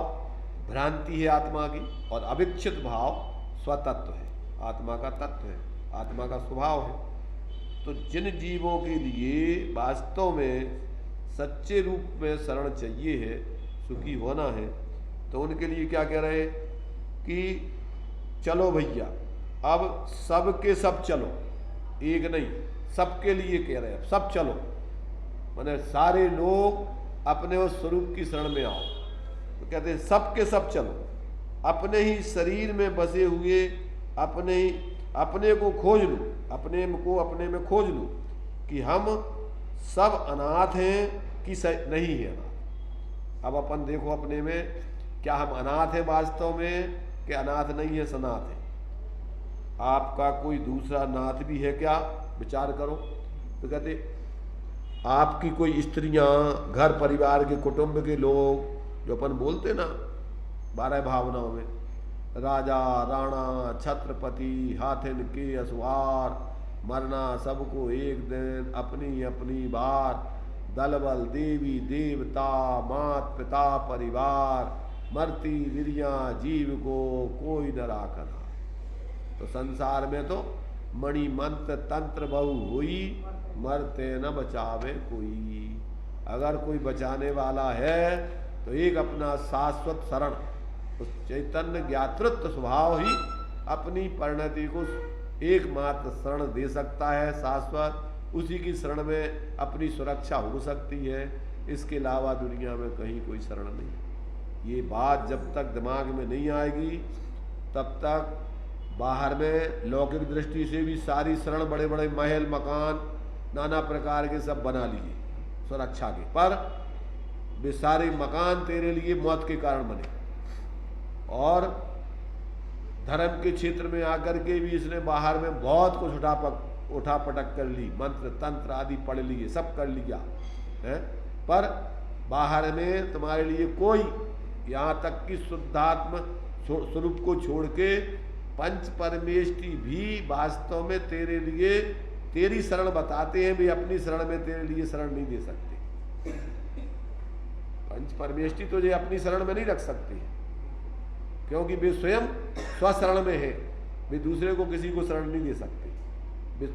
भ्रांति है आत्मा की और अविक्षिप्त भाव स्वतत्व है, आत्मा का तत्व है, आत्मा का स्वभाव है। तो जिन जीवों के लिए वास्तव में सच्चे रूप में शरण चाहिए है, सुखी होना है, तो उनके लिए क्या कह रहे हैं कि चलो भैया अब सब के सब चलो, एक नहीं सबके लिए कह रहे हैं सब चलो, माने सारे लोग अपने उस स्वरूप की शरण में आओ। तो कहते हैं सब के सब चलो, अपने ही शरीर में बसे हुए अपने को खोज लो, अपने को अपने में खोज लो कि हम सब अनाथ हैं कि नहीं है अनाथ। अब अपन देखो अपने में, क्या हम अनाथ हैं वास्तव में कि अनाथ नहीं है, सनाथ है? आपका कोई दूसरा नाथ भी है क्या? विचार करो। तो कहते आपकी कोई स्त्रियां, घर परिवार के कुटुंब के लोग, जो अपन बोलते ना 12 भावनाओं में, राजा राणा छत्रपति हाथिन के असवार, मरना सबको एक दिन अपनी अपनी बार, दल बल देवी देवता मात पिता परिवार, मरती विरियां जीव को कोई न राखना। तो संसार में तो मणि मंत्र तंत्र बहु हुई, मरते न बचावे कोई। अगर कोई बचाने वाला है तो एक अपना शाश्वत शरण, उस चैतन्य ज्ञातृत्व स्वभाव ही अपनी परिणति को एकमात्र शरण दे सकता है, शाश्वत। उसी की शरण में अपनी सुरक्षा हो सकती है, इसके अलावा दुनिया में कहीं कोई शरण नहीं। ये बात जब तक दिमाग में नहीं आएगी तब तक बाहर में लौकिक दृष्टि से भी सारी शरण, बड़े बड़े महल मकान नाना प्रकार के सब बना लिए सुरक्षा के, पर वे सारे मकान तेरे लिए मौत के कारण बने। और धर्म के क्षेत्र में आकर के भी इसने बाहर में बहुत कुछ उठा पटक कर ली, मंत्र तंत्र आदि पढ़ लिए, सब कर लिया है, पर बाहर में तुम्हारे लिए कोई, यहाँ तक कि शुद्धात्म स्वरूप को छोड़ के पंच परमेष्टि भी वास्तव में तेरे लिए तेरी शरण बताते हैं, भी अपनी शरण में तेरे लिए शरण नहीं दे सकते। पंच परमेष्टि तुझे अपनी शरण में नहीं रख सकती, क्योंकि वे स्वयं स्वशरण में है, वे दूसरे को किसी को शरण नहीं दे सकते।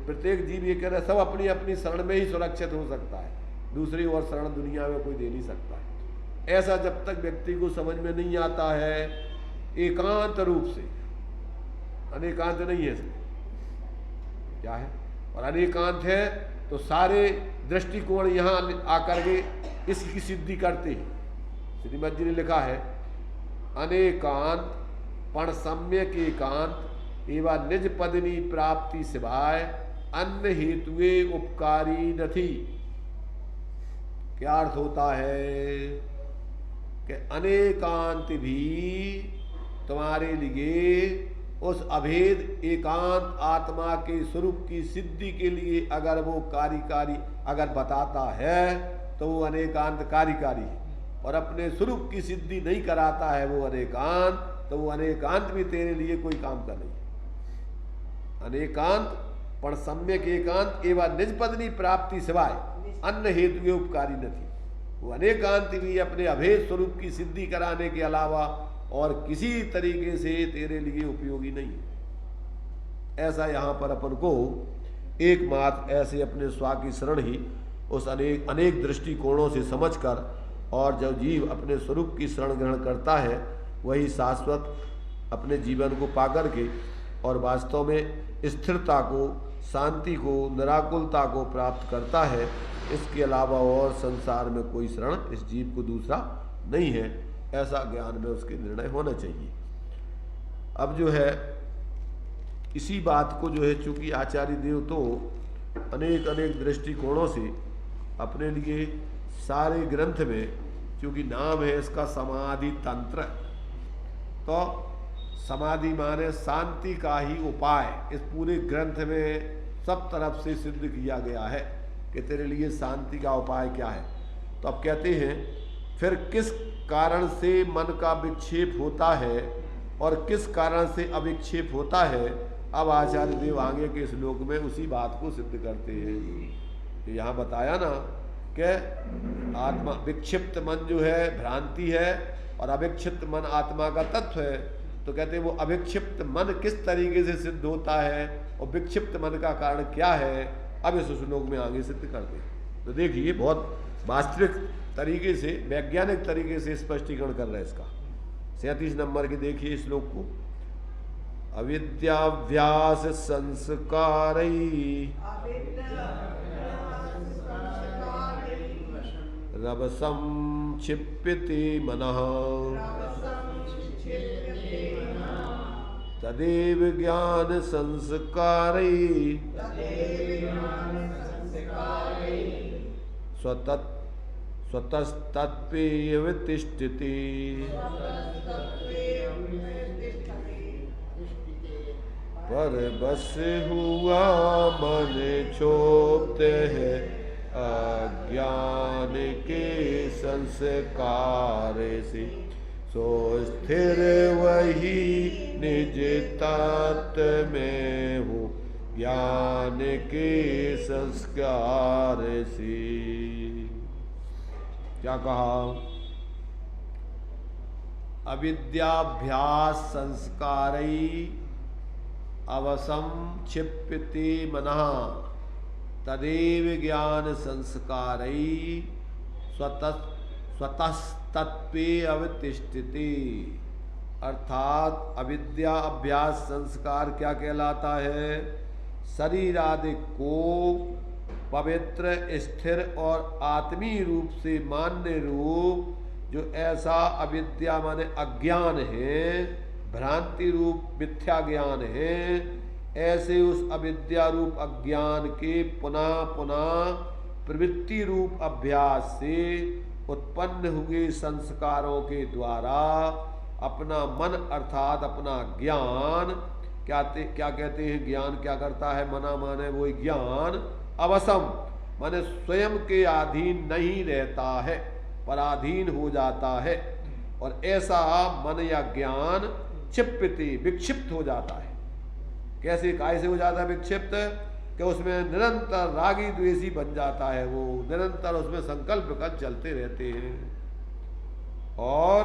प्रत्येक जीव ये कह रहा है सब अपनी अपनी शरण में ही सुरक्षित हो सकता है, दूसरी और शरण दुनिया में कोई दे नहीं सकता है। ऐसा जब तक व्यक्ति को समझ में नहीं आता है एकांत रूप से, अनेकांत नहीं है क्या है, और अनेकांत है तो सारे दृष्टिकोण यहाँ आकर के इसकी सिद्धि करते हैं। श्रीमद जी ने लिखा है अनेकांत पण सम्यक एकांत एवं निज पदनी प्राप्ति सिवाय अन्य हेतुए उपकारी नथी। क्या अर्थ होता है कि अनेकांत भी तुम्हारे लिए उस अभेद एकांत आत्मा के स्वरूप की सिद्धि के लिए अगर वो कार्यकारी अगर बताता है तो वो अनेकांत कार्यकारी है, और अपने स्वरूप की सिद्धि नहीं कराता है वो अनेकांत, तो वो अनेकांत भी तेरे लिए कोई काम का नहीं है। अनेकांत पण सम्यक एकांत एवं निज पदनी प्राप्ति सिवाय अन्य हेतु उपकारी न थी। वो अनेकांत भी अपने अभेद स्वरूप की सिद्धि कराने के अलावा और किसी तरीके से तेरे लिए उपयोगी नहीं है। ऐसा यहाँ पर अपन को एकमात्र ऐसे अपने स्वा की शरण ही उस अनेक दृष्टिकोणों से समझकर, और जब जीव अपने स्वरूप की शरण ग्रहण करता है वही शाश्वत अपने जीवन को पा करके और वास्तव में स्थिरता को, शांति को, निराकुलता को प्राप्त करता है। इसके अलावा और संसार में कोई शरण इस जीव को दूसरा नहीं है, ऐसा ज्ञान में उसके निर्णय होना चाहिए। अब जो है इसी बात को जो है चूंकि आचार्य देव तो अनेक अनेक दृष्टिकोणों से अपने लिए सारे ग्रंथ में, क्योंकि नाम है इसका समाधि तंत्र, तो समाधि माने शांति का ही उपाय इस पूरे ग्रंथ में सब तरफ से सिद्ध किया गया है कि तेरे लिए शांति का उपाय क्या है। तो अब कहते हैं फिर किस कारण से मन का विक्षेप होता है और किस कारण से अविक्षेप होता है। अब आचार्य देव आगे के श्लोक में उसी बात को सिद्ध करते हैं। यहाँ बताया ना कि आत्मा विक्षिप्त मन जो है भ्रांति है और अविक्षिप्त मन आत्मा का तत्व है। तो कहते हैं वो अविक्षिप्त मन किस तरीके से सिद्ध होता है और विक्षिप्त मन का कारण क्या है, अब इस श्लोक में आगे सिद्ध करते हैं। तो देखिए बहुत वास्तविक तरीके से, वैज्ञानिक तरीके से स्पष्टीकरण कर रहे हैं इसका। 37 नंबर के देखिए श्लोक को। अविद्याभ्यास संस्कारै रवसं क्षिप्यते मनः तदेव ज्ञान संस्कारै स्वतस्तत्पेव तिष्ठति। पर बस हुआ मन क्षोभते है अज्ञान के संस्कार से, सो स्थिर वही निज तत्व में हो ज्ञान के संस्कार से। क्या कहा? अविद्याभ्यास संस्कारै अवसं क्षिप्यते मनः तदेव ज्ञान संस्कारै स्वतस्तत्वे अवतिष्ठति। अर्थात अविद्या अभ्यास संस्कार क्या कहलाता है? शरीर आदि को पवित्र, स्थिर और आत्मीय रूप से मान्य रूप जो ऐसा अविद्या माने अज्ञान है, भ्रांति रूप मिथ्या ज्ञान है, ऐसे उस अविद्या रूप अज्ञान के पुनः पुनः प्रवृत्ति रूप अभ्यास से उत्पन्न हुए संस्कारों के द्वारा अपना मन अर्थात अपना ज्ञान क्या कहते हैं? ज्ञान क्या करता है? मना माने वो ज्ञान अवसम माने स्वयं के अधीन नहीं रहता है, पराधीन हो जाता है। और ऐसा मन या ज्ञान क्षिप्यते विक्षिप्त हो जाता है। कैसे से हो जाता है विक्षिप्त? कि उसमें निरंतर रागी द्वेषी बन जाता है, वो निरंतर उसमें संकल्प कर चलते रहते हैं। और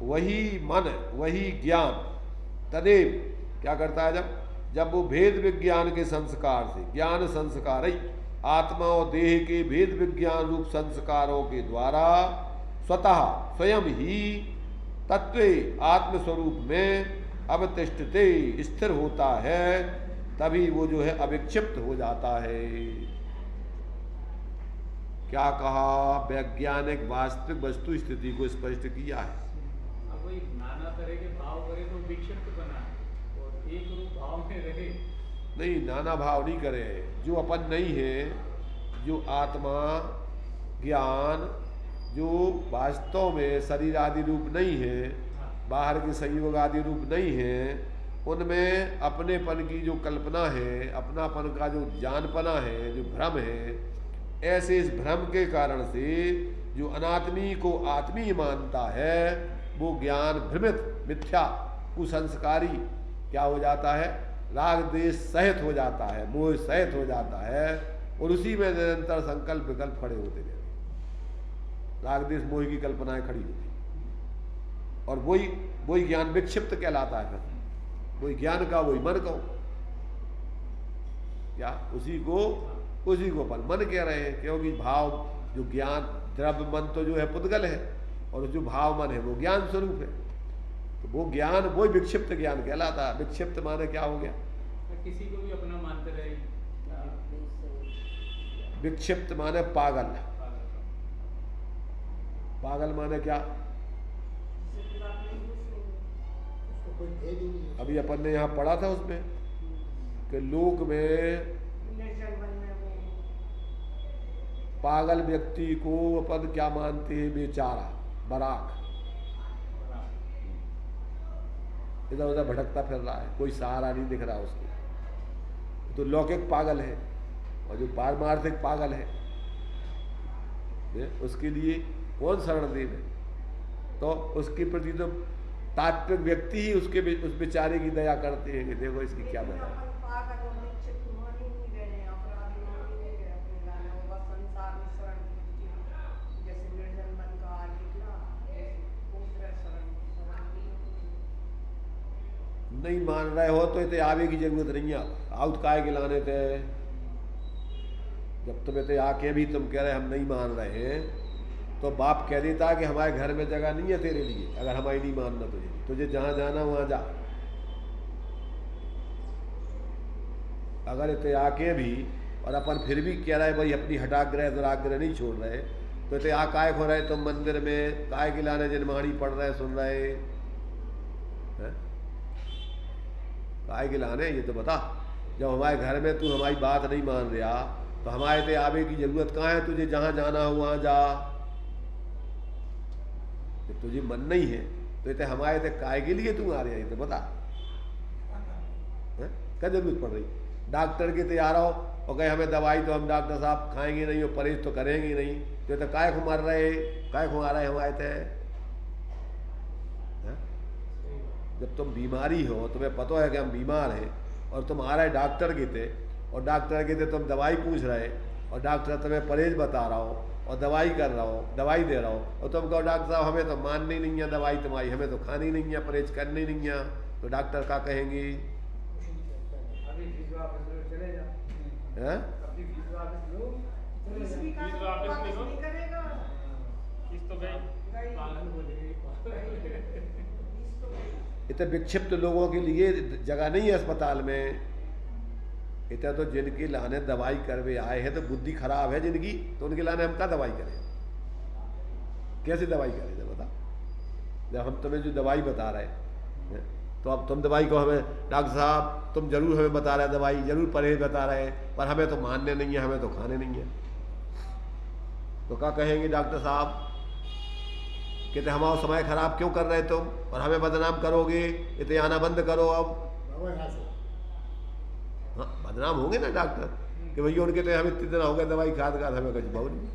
वही मन, वही ज्ञान तदेव क्या करता है? जब वो भेद विज्ञान के संस्कार से, ज्ञान संस्कार आत्मा और देह के भेद विज्ञान रूप संस्कारों के द्वारा स्वतः स्वयं ही तत्व आत्मस्वरूप में अवतिष्ठते स्थिर होता है, तभी वो जो है अविक्षिप्त हो जाता है। क्या कहा? वैज्ञानिक वास्तविक वस्तु स्थिति को स्पष्ट किया है। अब वही नाना तरह के भाव करे तो विक्षिप्त बना, और एक रूप भाव में रहे। नहीं, नाना भाव नहीं करे। जो अपन नहीं है, जो आत्मा ज्ञान, जो वास्तव में शरीर आदि रूप नहीं है, बाहर के संयोग आदि रूप नहीं है, उनमें अपनेपन की जो कल्पना है, अपनापन का जो जानपना है, जो भ्रम है, ऐसे इस भ्रम के कारण से जो अनात्मी को आत्मी मानता है, वो ज्ञान भ्रमित, मिथ्या, कुसंस्कारी क्या हो जाता है, राग द्वेष सहित हो जाता है, मोह सहित हो जाता है, और उसी में निरंतर संकल्प विकल्प खड़े होते गए। राग द्वेष मोह की कल्पनाएं खड़ी होती, और वही ज्ञान विक्षिप्त कहलाता है। फिर वही ज्ञान का वही मन का, क्या उसी को अपन मन कह रहे हैं, क्योंकि भाव जो ज्ञान द्रव्य मन तो जो है पुद्गल है, और जो भाव मन है वो ज्ञान स्वरूप है। तो वो ज्ञान वही विक्षिप्त ज्ञान कहलाता है। विक्षिप्त माने क्या हो गया, किसी को भी अपना मानते रहे। विक्षिप्त माने पागल। पागल माने क्या, उसको कोई भेद ही नहीं है। अभी अपन ने यहाँ पढ़ा था उसमें कि लोक में निर्जल वन में वो पागल व्यक्ति को अपन क्या मानते हैं, बेचारा, बराक, इधर उधर भटकता फिर रहा है, कोई सहारा नहीं दिख रहा उसको। तो लौकिक पागल है, और जो पारमार्थिक पागल है, उसके लिए कौन शरण देव है। तो उसके प्रति तो तात्विक व्यक्ति ही उस बेचारे की दया करते हैं कि देखो इसकी क्या दया है। पागल और विक्षिप्त मान ही नहीं रहे, अपराधी मान ही नहीं रहे अपने गाने, वो बस संसार में शरण की, जैसे निर्जल मन का निकला, दूसरा शरण नहीं मान रहे हो तो इतने आवे की जरूरत नहीं है। आउट काय के लाने थे, जब तुम इतने आके भी तुम कह रहे हम नहीं मान रहे हैं, तो बाप कह देता कि हमारे घर में जगह नहीं है तेरे लिए, अगर हमारी नहीं मानना तुझे जहां जाना वहां जा। अगर इतने आके भी और अपन फिर भी कह रहे भाई अपनी हटाग्रह दुराग्रह नहीं छोड़ रहे, तो इतने आ काय हो रहे तुम मंदिर में, काय के लाने जनमाणी पढ़ रहे सुन रहे हैं, काय के लाने ये तो बता। जब हमारे घर में तू हमारी बात नहीं मान रहा, तो हमारे ते आवे की जरूरत कहाँ है, तुझे जहां जाना हो वहां जा। जब तुझे मन नहीं है तो इतने हमारे ते काय के लिए तू आ रहा है, ये तो बता। क्या जरूरत पड़ रही, डॉक्टर के तैयार हो और कहे हमें दवाई तो हम डॉक्टर साहब खाएंगे नहीं और परहेज तो करेंगे नहीं, तो काय को मार रहे, काय को आ रहे हमारे थे। जब तुम बीमारी हो, तुम्हें पता है कि हम बीमार हैं, और तुम आ रहे डॉक्टर के थे, और डॉक्टर के थे तुम दवाई पूछ रहे, और डॉक्टर तुम्हें परहेज बता रहा हो और दवाई कर रहा हो, दवाई दे रहा हो, और तुम कहो डॉक्टर साहब हमें तो माननी नहीं है दवाई तुम्हारी, हमें तो खानी नहीं है, परहेज करनी नहीं है, तो डॉक्टर क्या कहेंगे, हैं? इसकी का तो वापस नहीं करेगा, इस तो गई इतने विक्षिप्त लोगों के लिए जगह नहीं है अस्पताल में। इतना तो जिनके लाने दवाई करवे आए हैं तो बुद्धि खराब है जिनकी, तो उनके लाने हम क्या दवाई करें, कैसे दवाई करें जब बता। जब हम तुम्हें जो दवाई बता रहे हैं, तो अब तुम दवाई को हमें डॉक्टर साहब तुम जरूर हमें बता रहे हैं दवाई, जरूर परहेज बता रहे हैं, पर हमें तो मानने नहीं है, हमें तो खाने नहीं है, तो क्या कहेंगे डॉक्टर साहब, कहते हमारा समय खराब क्यों कर रहे तुम, और हमें बदनाम करोगे, इतने आना बंद करो अब। हाँ बदनाम होंगे ना डॉक्टर कि भैया उनके तो हम इतने दिन हो गए दवाई खाद खाद हमें कुछ बहुत नहीं।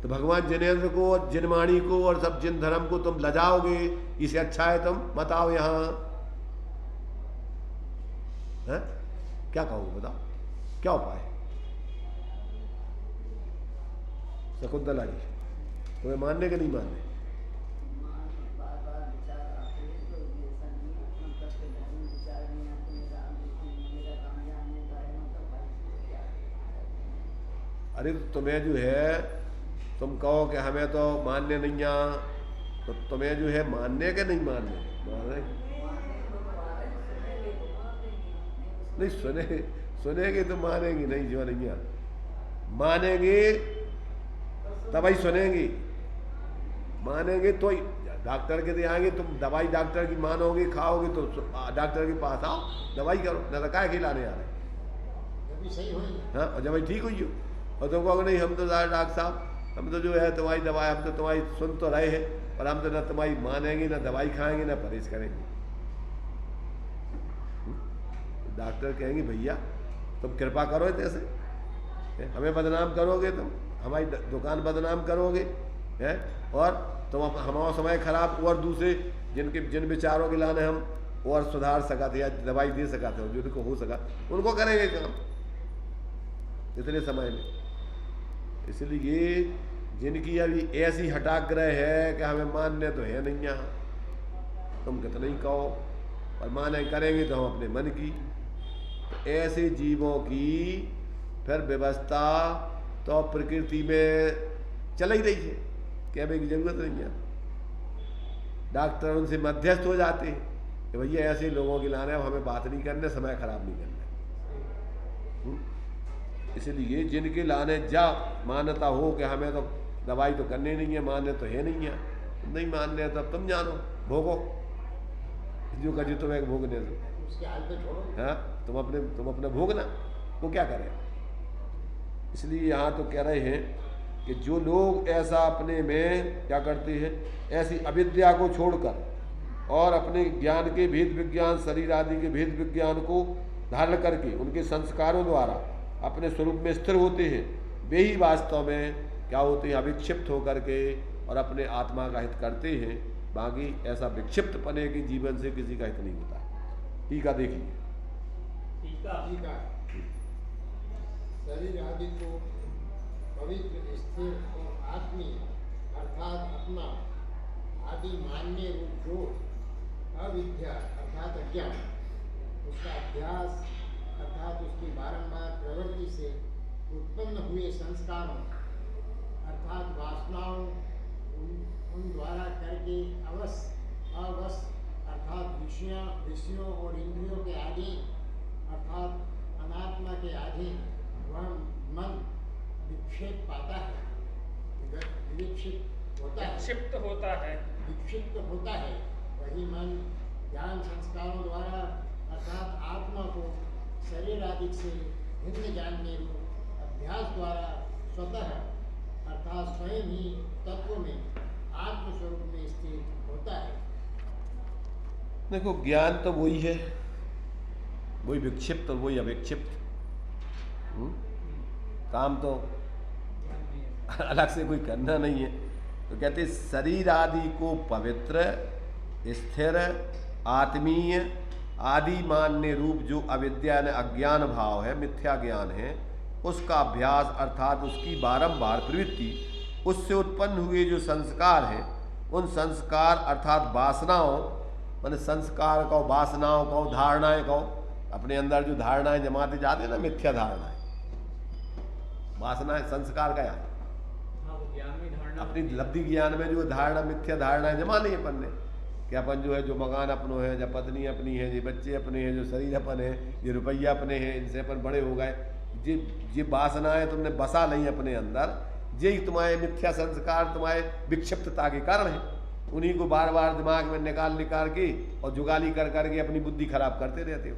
तो भगवान जिनेन्द्र को और जिनवाणी को और सब जिन धर्म को तुम लजाओगे, इसे अच्छा है तुम बताओ यहाँ है? क्या कहोगे बताओ, क्या उपाय है? शकुंतला जी तुम्हें मानने के नहीं मानने? अरे तुम्हें जो है तुम कहो कि हमें तो मानने नहीं आ, तो तुम्हें जो है मानने के नहीं मानने, नहीं सुनेंगे तो मानेंगे नहीं, जो नहीं आ मानेंगे तब ही सुनेंगे, मानेंगे तो ही डॉक्टर के तो आएंगे, तुम दवाई डॉक्टर की मानोगे खाओगे तो डॉक्टर के पास आओ, दवाई करो, न तो काय खिलाने आ रहे। जब भी सही होई हाँ, और जब ठीक हुई हो और तुम कहोगे नहीं हम तो डॉक्टर साहब हम तो जो है तुम्हारी दवाई, हम तो तुम्हारी सुन तो रहे हैं पर हम तो ना तुम्हारी मानेंगे, ना दवाई खाएंगे, ना परहेज करेंगे। डॉक्टर कहेंगे भैया तुम कृपा करो जैसे हमें बदनाम करोगे, तुम हमारी दुकान बदनाम करोगे हैं, और तुम हमारा समय खराब और दूसरे जिन विचारों के लाने हम और सुधार सकाते या दवाई दे सकाते हो जिनको हो सका उनको करेंगे काम इतने समय में। इसलिए जिनकी अभी ऐसी हटाग्रह है कि हमें मानने तो है नहीं यहाँ, तुम कितना ही कहो पर माने करेंगे तो हम अपने मन की, तो ऐसे जीवों की फिर व्यवस्था तो प्रकृति में चल ही रही है, कहने की जरूरत नहीं है। डॉक्टर उनसे मध्यस्थ हो जाते हैं कि भैया ऐसे लोगों के लाने अब हमें बात नहीं करने, समय खराब नहीं करना। इसलिए जिनके लाने जा मान्यता हो कि हमें तो दवाई तो करनी नहीं है, मान्य तो है नहीं है, नहीं मानने तब तुम जानो भोगो जो कभी तुम्हें भोगने दो, उसके हाल पे छोड़ो। हाँ तुम अपने भोगना, वो क्या करें। इसलिए यहाँ तो कह रहे हैं कि जो लोग ऐसा अपने में क्या करते हैं, ऐसी अविद्या को छोड़कर और अपने ज्ञान के भेद विज्ञान शरीर आदि के भेद विज्ञान को धारण करके उनके संस्कारों द्वारा अपने स्वरूप में स्थिर होते हैं, वे ही वास्तव में क्या होते हैं, अविक्षिप्त होकर के और अपने आत्मा का हित करते हैं। बाकी ऐसा विक्षिप्त पने के जीवन से किसी का हित नहीं होता। टीका देखिए, ठीक है। शरीर आदि को पवित्र स्थिर और आत्मीय अर्थात अपना आदि मान्य रूप जो अविद्या अर्थात अज्ञान, उसका अभ्यास अर्थात उसकी बारंबार प्रवृत्ति से उत्पन्न हुए संस्कारों अर्थात वासनाओं उन द्वारा करके अवस अर्थात विषयों और इंद्रियों के अधीन अर्थात अनात्मा के अधीन वह मन विक्षेप पाता है, विक्षिप्त होता है। वही मन ज्ञान संस्कारों द्वारा अर्थात आत्मा को शरीर आदि से भिन्न जानने को अभ्यास द्वारा स्वतः अर्थात स्वयं ही तत्व में आत्मस्वरूप में स्थित होता है। देखो ज्ञान तो वही है, वही विक्षिप्त और वही अविक्षिप्त। काम तो अलग से कोई करना नहीं है। तो कहते शरीर आदि को पवित्र स्थिर आत्मीय आदि मान्य रूप जो अविद्या ने अज्ञान भाव है, मिथ्या ज्ञान है, उसका अभ्यास अर्थात उसकी बारंबार प्रवृत्ति, उससे उत्पन्न हुए जो संस्कार हैं, उन संस्कार अर्थात वासनाओं, माने संस्कार कहो, वासनाओं कहो, धारणाएं कहो, अपने अंदर जो धारणाएं जमाते जाते हैं ना, मिथ्या धारणाएं, वासनाएं संस्कार का याद अपनी लब्धि ज्ञान में जो धारणा मिथ्या धारणाएं जमा नहीं अपन ने कि अपन जो है जो मकान अपनों है, जब पत्नी अपनी है, जो बच्चे अपने हैं, जो शरीर अपन है, ये रुपया अपने हैं, इनसे अपन बड़े हो गए, ये वासनाएं तुमने बसा नहीं अपने अंदर, यही तुम्हारे मिथ्या संस्कार तुम्हारे विक्षिप्तता के कारण है। उन्हीं को बार बार दिमाग में निकाल के और जुगाली कर करके अपनी बुद्धि खराब करते रहते हो।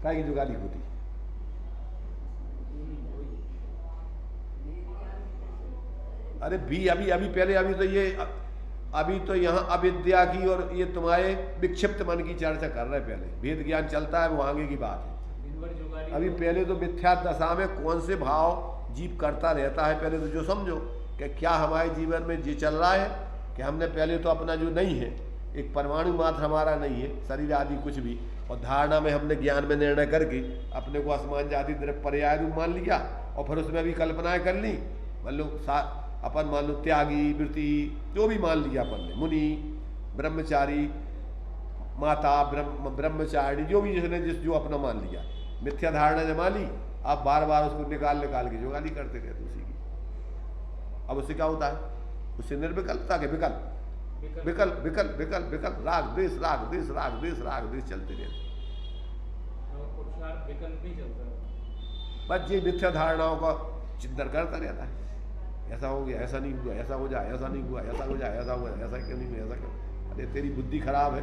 क्या की जुगाली होती? अरे भी अभी पहले अभी तो यहाँ अविद्या की और ये तुम्हारे विक्षिप्त मन की चर्चा कर रहे। पहले वेद ज्ञान चलता है, वो आगे की बात है। अभी पहले तो मिथ्या दशा में कौन से भाव जीव करता रहता है, पहले तो जो समझो कि क्या हमारे जीवन में ये चल रहा है कि हमने पहले तो अपना जो नहीं है, एक परमाणु मात्र हमारा नहीं है, शरीर आदि कुछ भी, और धारणा में हमने ज्ञान में निर्णय करके अपने को आसमान जाति द्रव्य पर्याय रूप मान लिया, और फिर उसमें भी कल्पनाएं कर ली। मान लो अपन मान लो त्यागी वृत्ति जो भी मान लिया अपन ने, मुनि ब्रह्मचारी माता ब्रह्मचारी जो भी जिसने जो अपना मान लिया, मिथ्या धारणा जमा ली, आप बार बार उसको निकाल के जुगाली करते रहते उसी की। अब उससे क्या होता है? उससे निर्विकल्पता के विकल्प राग द्वेष चलते रहते। बस ये मिथ्या धारणाओं का चिंतन करता रहता है। ऐसा हो गया, ऐसा नहीं हुआ, ऐसा हो जाए, ऐसा नहीं हुआ, ऐसा हो जाए, ऐसा हुआ, ऐसा क्यों नहीं हुआ, ऐसा क्यों। अरे तेरी बुद्धि खराब है,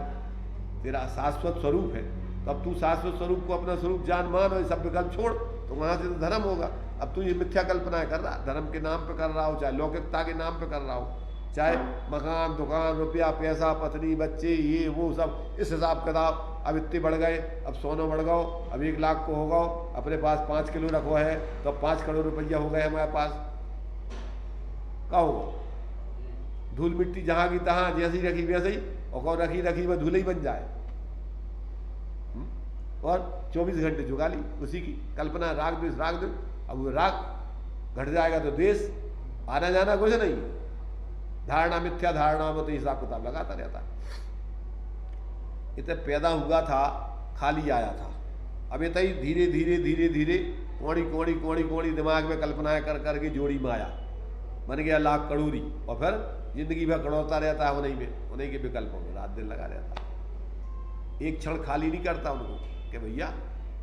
तेरा शाश्वत स्वरूप है, तब तू शाश्वत स्वरूप को अपना स्वरूप जान मान और सब विकल्प छोड़, तो वहाँ से तो धर्म होगा। अब तू ये मिथ्या कल्पनाएं कर रहा, धर्म के नाम पे कर रहा हो, चाहे लौकिकता के नाम पे कर रहा हो, चाहे मकान दुकान रुपया पैसा पत्नी बच्चे ये वो सब, इस हिसाब किताब अब इतने बढ़ गए, अब सोना बढ़ गओ, अब 1 लाख को हो गओ, अपने पास 5 किलो रखो है तो 5 करोड़ रुपया हो गए हमारे पास, क्या होगा। धूल मिट्टी जहाँ की तहाँ, जैसी रखी वैसे ही, और कौन रखी रखी वह धूल ही बन जाए। और 24 घंटे जुगाली उसी की कल्पना, राग द्वेष। अब वो राग घट जाएगा तो द्वेष, आना जाना कुछ नहीं, धारणा मिथ्या धारणा में तो हिसाब किताब लगाता रहता है। इतना पैदा हुआ था खाली आया था, अब इतना ही धीरे धीरे धीरे धीरे कोड़ी कोड़ी कोड़ी कोड़ी दिमाग में कल्पनाएं कर करके जोड़ी माया बन गया लाख कड़ूरी, और फिर जिंदगी भर कड़ौता रहता है उन्हीं के विकल्पों में रात दिन लगा रहता है। एक क्षण खाली नहीं करता उनको कि भैया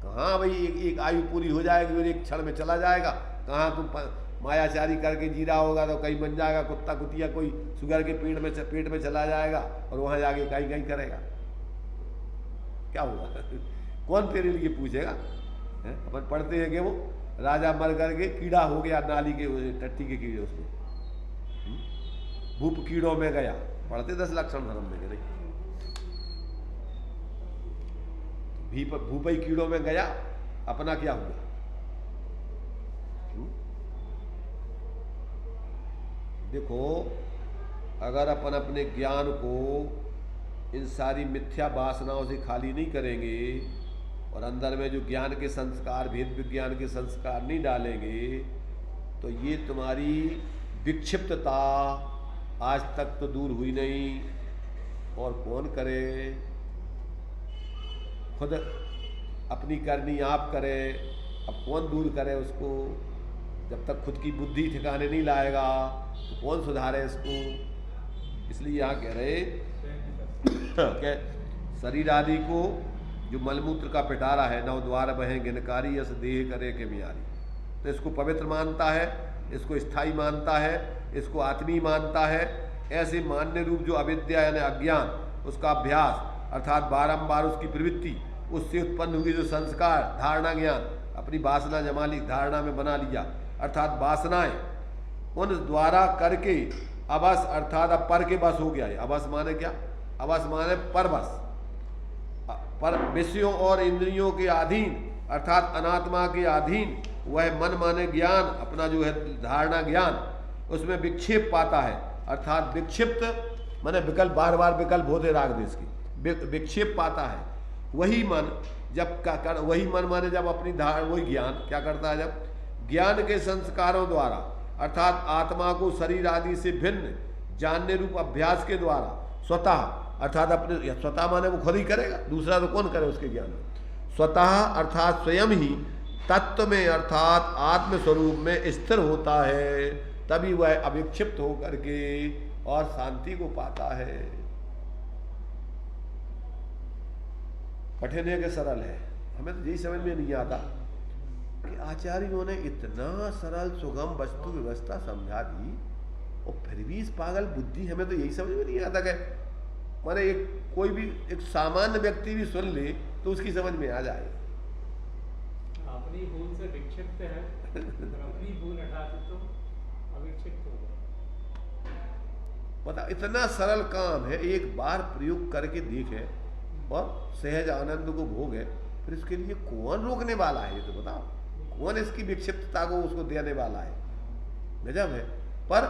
कहाँ भाई एक आयु पूरी हो जाएगी और एक क्षण में चला जाएगा, कहाँ तुम मायाचारी करके जी रहा होगा तो कहीं बन जाएगा कुत्ता कुतिया, कोई शुगर के पेट में चला जाएगा और वहाँ जाके कहीं कहीं करेगा, क्या होगा। कौन तेरे लिए पूछेगा। अपन पढ़ते हैं कि वो राजा मर करके कीड़ा हो गया नाली के टट्टी के कीड़े, उसमें भूप कीड़ों में गया, पढ़ते 10 लक्षण धर्म में नहीं, भूपई कीड़ों में गया, अपना क्या हुआ। देखो अगर अपन अपने ज्ञान को इन सारी मिथ्या वासनाओं से खाली नहीं करेंगे और अंदर में जो ज्ञान के संस्कार, भेद विज्ञान के संस्कार नहीं डालेंगे, तो ये तुम्हारी विक्षिप्तता आज तक तो दूर हुई नहीं, और कौन करे। खुद अपनी करनी आप करे, अब कौन दूर करे उसको। जब तक खुद की बुद्धि ठिकाने नहीं लाएगा तो कौन सुधारे इसको। इसलिए यहाँ कह रहे कि शरीर आदि को जो मलमूत्र का पिटारा है, नव द्वार बहे गिनकारी यस देह करे के मियारी, तो इसको पवित्र मानता है, इसको स्थायी मानता है, इसको आत्मीय मानता है। ऐसे मान्य रूप जो अविद्या यानी अज्ञान, उसका अभ्यास अर्थात बारंबार उसकी प्रवृत्ति, उससे उत्पन्न हुई जो संस्कार, धारणा ज्ञान, अपनी वासना जमा ली, धारणा में बना लिया, अर्थात वासनाएं, उन द्वारा करके अवस अर्थात अब पर के बस हो गया है। अवस माने क्या? अवस माने परवश, पर विषयों और इंद्रियों के अधीन अर्थात अनात्मा के अधीन वह मन माने ज्ञान, अपना जो है धारणा ज्ञान, उसमें विक्षेप पाता है। अर्थात विक्षिप्त माने विकल्प, बार बार विकल्प होते राग देश की, विक्षेप पाता है। वही मन जब वही मन माने जब अपनी वही ज्ञान क्या करता है, जब ज्ञान के संस्कारों द्वारा अर्थात आत्मा को शरीर आदि से भिन्न जानने रूप अभ्यास के द्वारा स्वतः अर्थात अपने, स्वतः माने वो खुद ही करेगा, दूसरा तो कौन करे उसके ज्ञान में, स्वतः अर्थात स्वयं ही तत्व में अर्थात आत्म स्वरूप में स्थिर होता है, तभी वह अविक्षिप्त होकर के और शांति को पाता है। कठिन है कि सरल है, हमें तो यही समझ में नहीं आता कि आचार्यों ने इतना सरल सुगम वस्तु व्यवस्था समझा दी और फिर भी इस पागल बुद्धि, हमें तो यही समझ में नहीं आता कि माने एक कोई भी एक सामान्य व्यक्ति भी सुन ले तो उसकी समझ में आ जाए। अपनी भूल से विक्षिप्त है, अपनी भूल हटा दे तो अविक्षिप्त होगा। पता इतना सरल काम है, एक बार प्रयोग करके देखे और सहज आनंद को भोगे, फिर इसके लिए कौन रोकने वाला है, ये तो बताओ, कौन इसकी विक्षिप्तता को उसको देने वाला है। गजब है। पर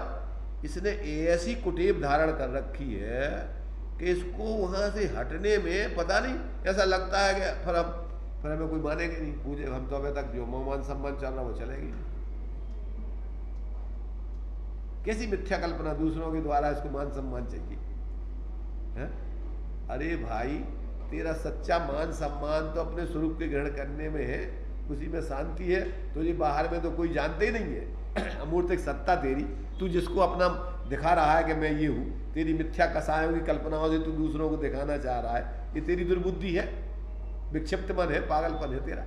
इसने ऐसी कुटेव धारण कर रखी है कि इसको वहां से हटने में पता नहीं, ऐसा लगता है कि फिर हमें कोई मानेंगे नहीं, पूजे हम तो अभी तक जो मान सम्मान चल रहा वो चलेगी नहीं। कैसी मिथ्या कल्पना, दूसरों के द्वारा इसको मान सम्मान चाहिए है? अरे भाई तेरा सच्चा मान सम्मान तो अपने स्वरूप के ग्रहण करने में है, उसी में शांति है। तुझे बाहर में तो कोई जानते ही नहीं है। अमूर्तिक सत्ता तेरी, तू जिसको अपना दिखा रहा है कि मैं ये हूँ, तेरी मिथ्या कसायों की कल्पनाओं से तू दूसरों को दिखाना चाह रहा है, ये तेरी दुर्बुद्धि है, विक्षिप्त मन है, पागलपन है तेरा।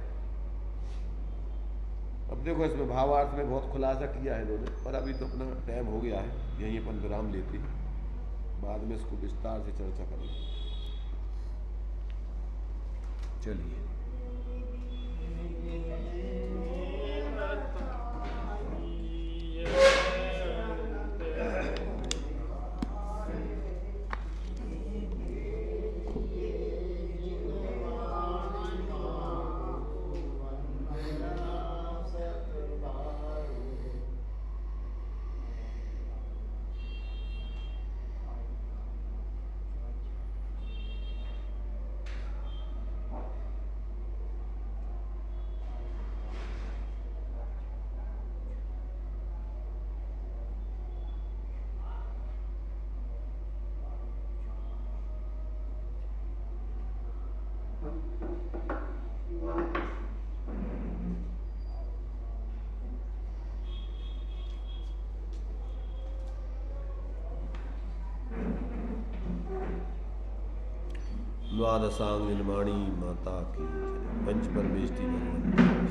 अब देखो इसमें भावार्थ में बहुत खुलासा किया है इन्होंने, पर अभी तो अपना टाइम हो गया है, यहीं अपन विराम लेते हैं, बाद में इसको विस्तार से चर्चा करेंगे। चलिए। द्वादशांग निर्माणी माता की, पंच परमेष्टि भगवान।